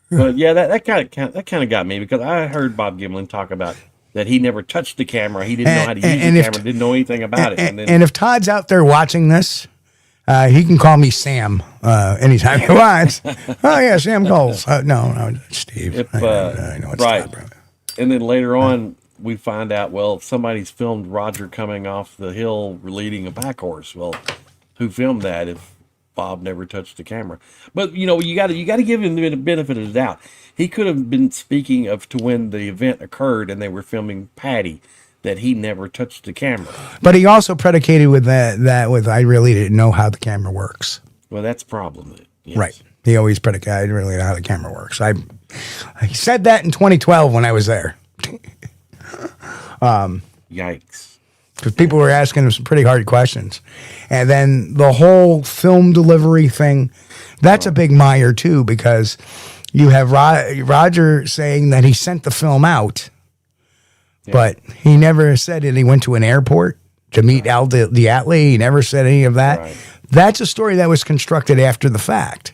But yeah, that kind of got me, because I heard Bob Gimlin talk about that he never touched the camera. He didn't know how to use the camera. Didn't know anything about it. And if Todd's out there watching this, he can call me Sam anytime he wants. Oh yeah, Sam Kulls. No, Steve. I know it's right. Todd, bro. And then later on, we find out, well, somebody's filmed Roger coming off the hill leading a pack horse. Well, who filmed that if Bob never touched the camera? But you know, you got to give him the benefit of the doubt. He could have been speaking of to when the event occurred and they were filming Patty, that he never touched the camera. But he also predicated with that with, I really didn't know how the camera works. Well, that's a problem. Yes. Right. He always predicated, I didn't really know how the camera works. I said that in 2012 when I was there. Yikes. Because people were asking him some pretty hard questions. And then the whole film delivery thing, that's a big mire too, because you have Roger saying that he sent the film out, but he never said it. He went to an airport. to meet Al Diatley. He never said any of that. Right. That's a story that was constructed after the fact.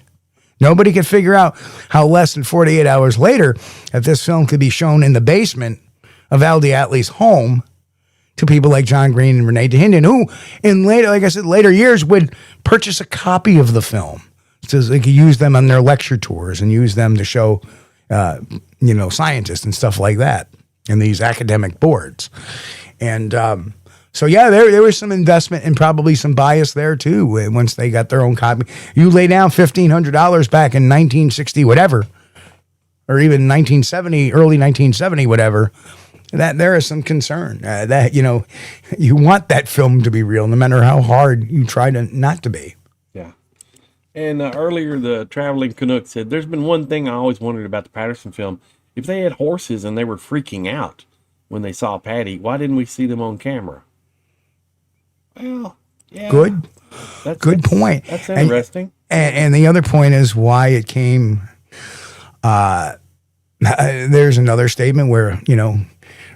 Nobody could figure out how less than 48 hours later that this film could be shown in the basement of Al Diatley's home to people like John Green and Renee DeHinden, who in later years would purchase a copy of the film so they could use them on their lecture tours and use them to show, scientists and stuff like that in these academic boards. And so, yeah, there was some investment and probably some bias there, too, once they got their own copy. You lay down $1,500 back in 1960, whatever, or even 1970, early 1970, whatever, that there is some concern that, you want that film to be real, no matter how hard you try to not to be. Yeah. And earlier, the Traveling Canuck said, there's been one thing I always wondered about the Patterson film. If they had horses and they were freaking out when they saw Patty, why didn't we see them on camera? Well, yeah. Good point. That's interesting. And the other point is why it came. There's another statement where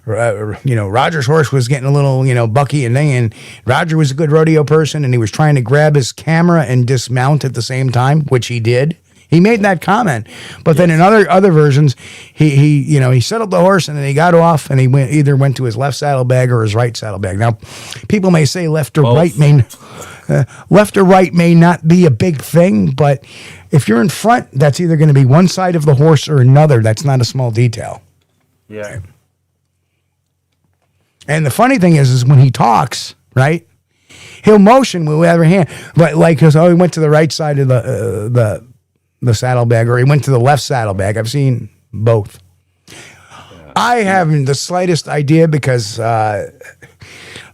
Roger's horse was getting a little bucky and Roger was a good rodeo person and he was trying to grab his camera and dismount at the same time, which he did. He made that comment, but then in other versions, he settled the horse and then he got off and he either went to his left saddlebag or his right saddlebag. Now, people may say left or right may not be a big thing, but if you're in front, that's either going to be one side of the horse or another. That's not a small detail. Yeah. Right? And the funny thing is when he talks, right, he'll motion with the other hand, but he went to the right side of the saddlebag, or he went to the left saddlebag. I've seen both. Yeah. I haven't the slightest idea because the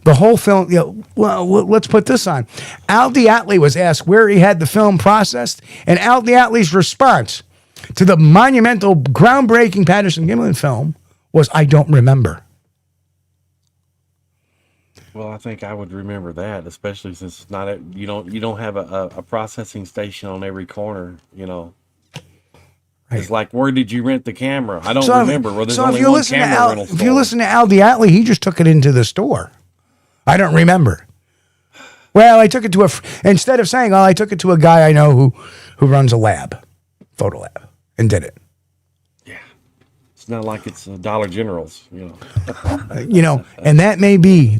whole film, let's put this on. Al Diatley was asked where he had the film processed, and Al Diatley's response to the monumental, groundbreaking Patterson Gimlin film was, I don't remember. Well, I think I would remember that, especially since it's not you don't have a processing station on every corner. Right. It's like, where did you rent the camera? I don't remember. Well, there's only one camera rental store. If you listen to Al Diatley, he just took it into the store. I don't remember. Well, I took it to instead of saying, I took it to a guy I know who runs a photo lab, and did it. It's not like it's Dollar General's, and that may be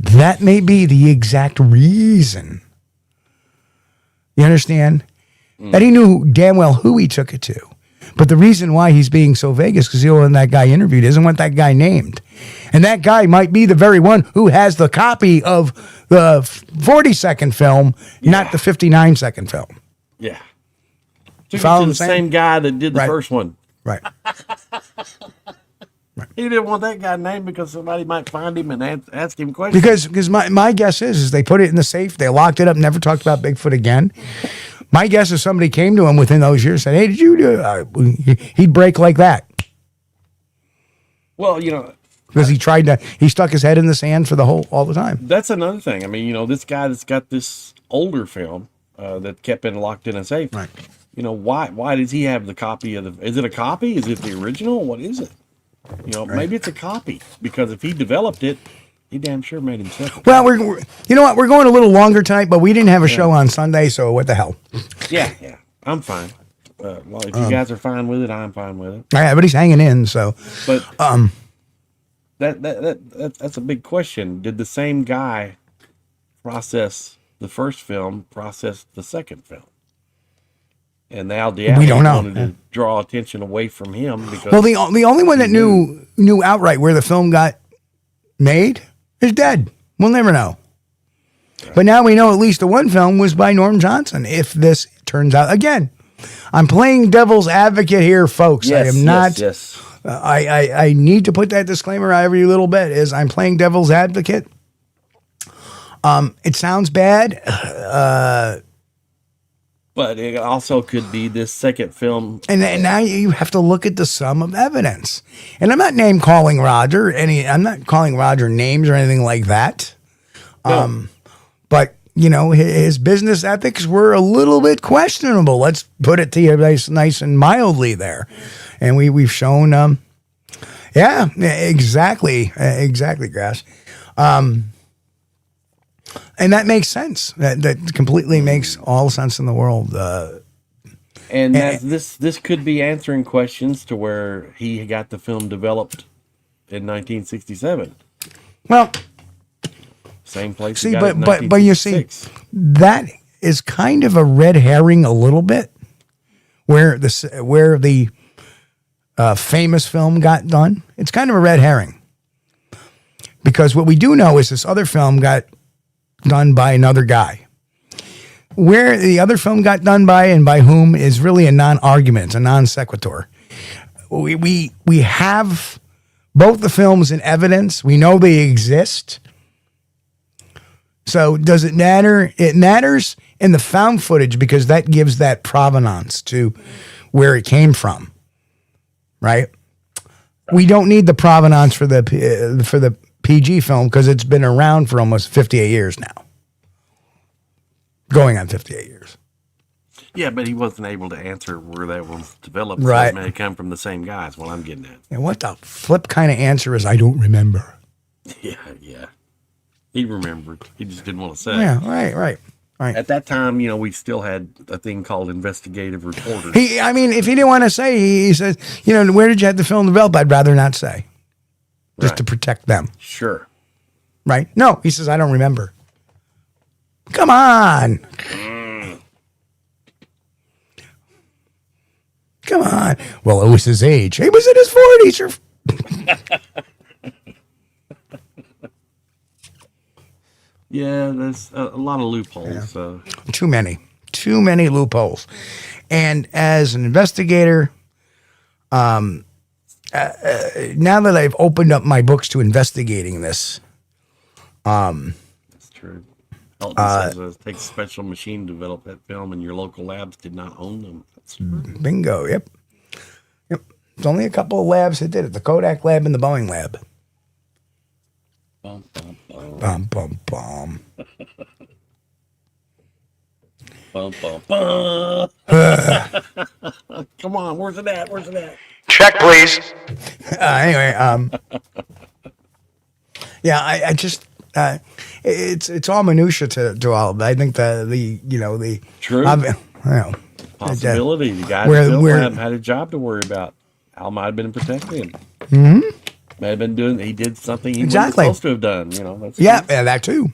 the exact reason. You understand? That he knew damn well who he took it to. But the reason why he's being so vague is because the one that guy interviewed isn't what that guy named. And that guy might be the very one who has the copy of the 40-second film, not the 59-second film. Yeah. Took it to the same guy that did the first one. Right. He didn't want that guy named because somebody might find him and ask him questions. Because my guess is they put it in the safe, they locked it up, never talked about Bigfoot again. My guess is somebody came to him within those years and said, hey, did you do he'd break like that. Well, because he stuck his head in the sand for all the time. That's another thing. I mean, this guy that's got this older film that kept it locked in a safe. Right. Why does he have the copy of is it a copy? Is it the original? What is it? Maybe it's a copy, because if he developed it, he damn sure made himself. Well, we're going a little longer tonight, but we didn't have a show on Sunday, so what the hell? Yeah, I'm fine. Well, if you guys are fine with it, I'm fine with it. Yeah, but he's hanging in, so. But that's a big question. Did the same guy process the first film, process the second film? And Al Diatley wanted to draw attention away from him because the only one that knew outright where the film got made is dead. We'll never know. Right. But now we know at least the one film was by Norm Johnson. If this turns out again, I'm playing devil's advocate here, folks. Yes, I am not. Yes. I need to put that disclaimer every little bit. Is I'm playing devil's advocate. It sounds bad. But it also could be this second film. And now you have to look at the sum of evidence. And I'm not name calling Roger. I'm not calling Roger names or anything like that. No. But, his business ethics were a little bit questionable. Let's put it to you nice and mildly there. And we've shown, exactly, Grass. And that makes sense. That completely makes all sense in the world. And this could be answering questions to where he got the film developed in 1967. Well, same place. see, but you see, that is kind of a red herring a little bit, where the famous film got done. It's kind of a red herring, because what we do know is this other film got done by another guy. Where the other film got done by and by whom is really a non-argument, a non sequitur. We have both the films in evidence. We know they exist. So does it matter? It matters in the found footage because that gives that provenance to where it came from, right? We don't need the provenance for the PG film because it's been around for almost 58 years now. Going on 58 years. Yeah, but he wasn't able to answer where that was developed. Right. So it may come from the same guys. What I'm getting at. And what the flip kind of answer is, I don't remember. Yeah. He remembered. He just didn't want to say. Yeah, right. At that time, we still had a thing called investigative reporters. If he didn't want to say, he says, where did you have the film developed? I'd rather not say. Just to protect them. Sure. Right? No, he says, I don't remember. Come on. Come on. Well, it was his age. He was in his 40s. Yeah, there's a lot of loopholes. Yeah. Too many loopholes. And as an investigator, now that I've opened up my books to investigating this, that's true. Elton says it takes a special machine to develop that film, and your local labs did not own them. That's true. Bingo. Yep. There's only a couple of labs that did it: the Kodak lab and the Boeing lab. Bum, bum, bum. Bum, bum, bum. Bum, bum, bum. Come on, where's it at? Check, please. Anyway, yeah, I just it's all minutia to all of it. I think the true possibility. The guys still had a job to worry about. Al might have been protecting him. Mm-hmm. Might have been doing. He did something he wasn't supposed to have done. That's that too.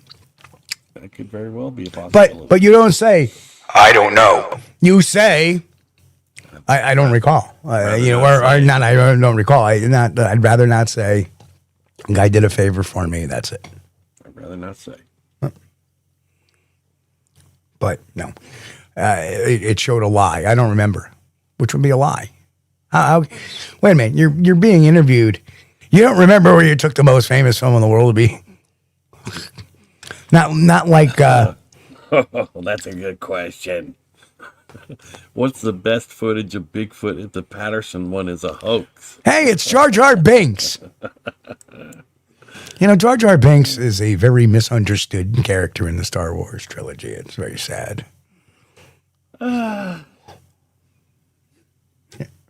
That could very well be a possibility. But you don't say, I don't know. You say, I don't recall. I don't recall. I'd rather not say. A guy did a favor for me. That's it. I'd rather not say. But no, it showed a lie. I don't remember, which would be a lie. Wait a minute. You're being interviewed. You don't remember where you took the most famous film in the world to be? Not like. That's a good question. What's the best footage of Bigfoot if the Patterson one is a hoax? Hey, it's Jar Jar Binks. Jar Jar Binks is a very misunderstood character in the Star Wars trilogy. It's very sad.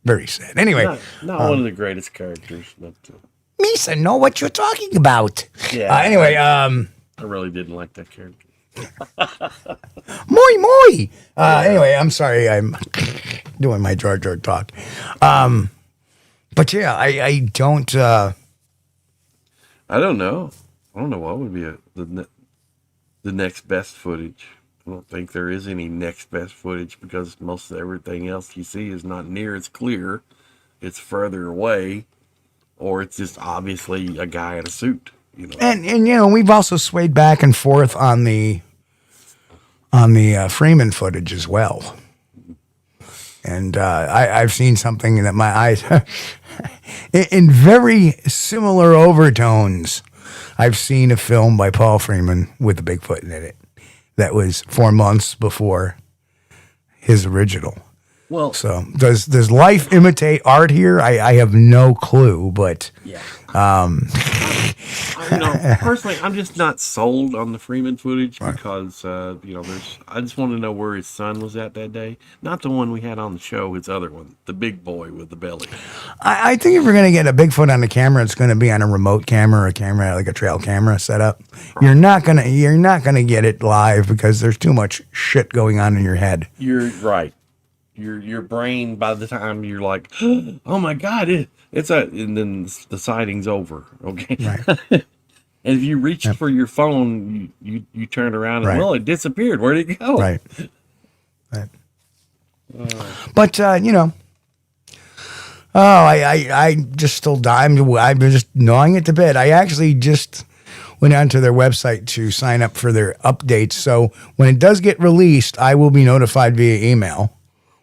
Very sad. Anyway. Not one of the greatest characters. But, Misa, know what you're talking about. Yeah. Anyway. I really didn't like that character. Moi. Anyway, I'm sorry. I'm doing my Jar Jar talk. But yeah, I don't. I don't know. I don't know what would be the next best footage. I don't think there is any next best footage because most of everything else you see is not near as clear. It's further away, or it's just obviously a guy in a suit. And we've also swayed back and forth on the Freeman footage as well. And I've seen something that my eyes, in very similar overtones, I've seen a film by Paul Freeman with a Bigfoot in it that was 4 months before his original. Well, so does life imitate art here? I have no clue, but Personally, I'm just not sold on the Freeman footage because, I just want to know where his son was at that day. Not the one we had on the show, his other one, the big boy with the belly. I think if we're going to get a Bigfoot on the camera, it's going to be on a remote camera or a camera, like a trail camera setup. You're not going to get it live because there's too much shit going on in your head. You're right. Your brain, by the time you're like, oh my God, and then the sighting's over. Okay. Right. And if you reach for your phone, you turn around and, well, it disappeared. Where'd it go? Right. But, I just still I'm just gnawing it to bit. I actually just went onto their website to sign up for their updates. So when it does get released, I will be notified via email,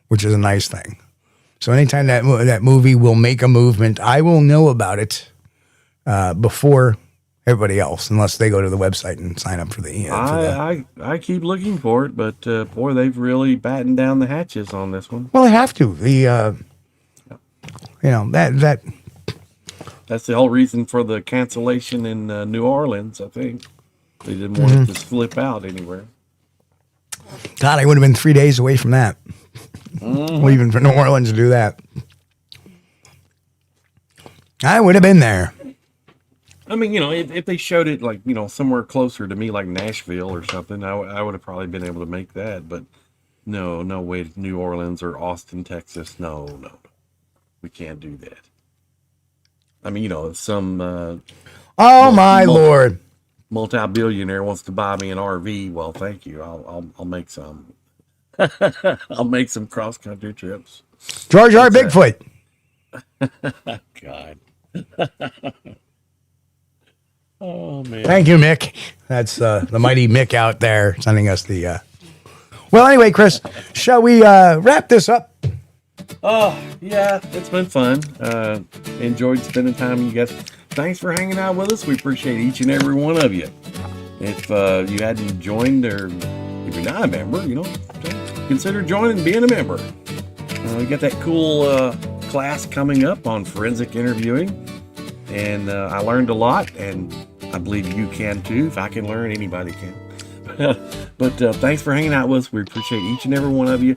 which is a nice thing. So anytime that movie will make a movement, I will know about it before everybody else, unless they go to the website and sign up for the. I keep looking for it, but boy, they've really battened down the hatches on this one. Well, they have to. That's the whole reason for the cancellation in New Orleans. I think they didn't want it to slip out anywhere. God, I would have been 3 days away from that. Leaving for New Orleans to do that. I would have been there. I mean, if they showed it like, somewhere closer to me, like Nashville or something, I would have probably been able to make that. But no way, New Orleans or Austin, Texas. No. We can't do that. I mean, if some Lord, multi-billionaire wants to buy me an RV, well, thank you. I'll make some. I'll make some cross-country trips. George R. Bigfoot. God. Oh, man. Thank you, Mick. That's the mighty Mick out there sending us the... Well, anyway, Chris, shall we wrap this up? Oh, yeah, it's been fun. Enjoyed spending time with you guys. Thanks for hanging out with us. We appreciate each and every one of you. If you hadn't joined, or if you're not a member, consider joining and being a member. We got that cool class coming up on forensic interviewing, and I learned a lot, and I believe you can too. If I can learn, anybody can. But thanks for hanging out with us. We appreciate each and every one of you.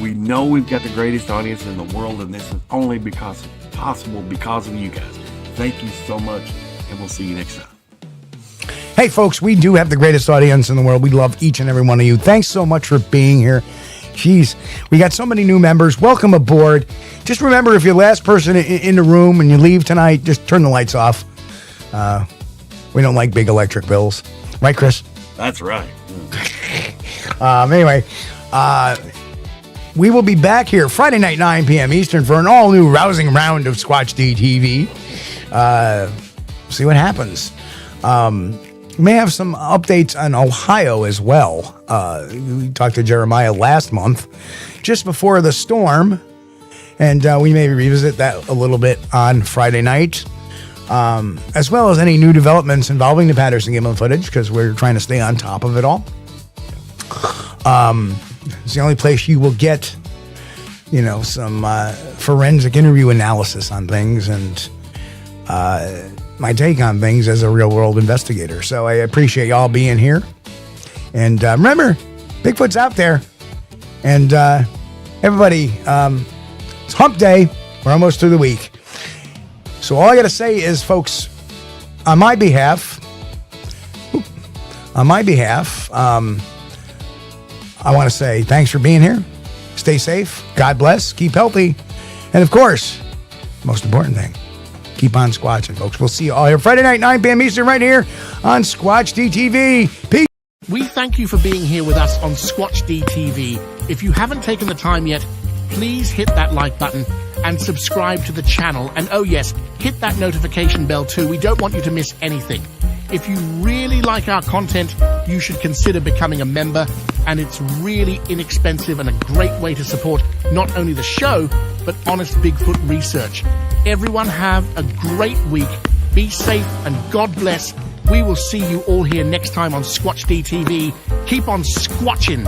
We know we've got the greatest audience in the world, and this is only possible because of you guys. Thank you so much, and we'll see you next time. Hey, folks, we do have the greatest audience in the world. We love each and every one of you. Thanks so much for being here. Jeez, we got so many new members. Welcome aboard. Just remember, if you're the last person in the room and you leave tonight, just turn the lights off. We don't like big electric bills. Right, Chris? That's right. Anyway, we will be back here Friday night, 9 p.m. Eastern, for an all-new rousing round of Squatch-D TV. See what happens. We may have some updates on Ohio as well. We talked to Jeremiah last month, just before the storm, and we may revisit that a little bit on Friday night, as well as any new developments involving the Patterson Gimlin footage, because we're trying to stay on top of it all. It's the only place you will get, some forensic interview analysis on things and my take on things as a real-world investigator. So I appreciate y'all being here. And remember, Bigfoot's out there. And everybody, it's hump day. We're almost through the week. So all I got to say is, folks, on my behalf, I want to say thanks for being here. Stay safe. God bless. Keep healthy. And, of course, most important thing, keep on squatching, folks. We'll see you all here Friday night, 9 p.m. Eastern, right here on Squatch-D TV. Peace. We thank you for being here with us on Squatch-D TV. If you haven't taken the time yet, please hit that like button and subscribe to the channel. And oh yes, hit that notification bell too. We don't want you to miss anything. If you really like our content, you should consider becoming a member, and it's really inexpensive and a great way to support not only the show, but honest Bigfoot research. Everyone have a great week. Be safe and God bless. We will see you all here next time on Squatch-D TV. Keep on squatching.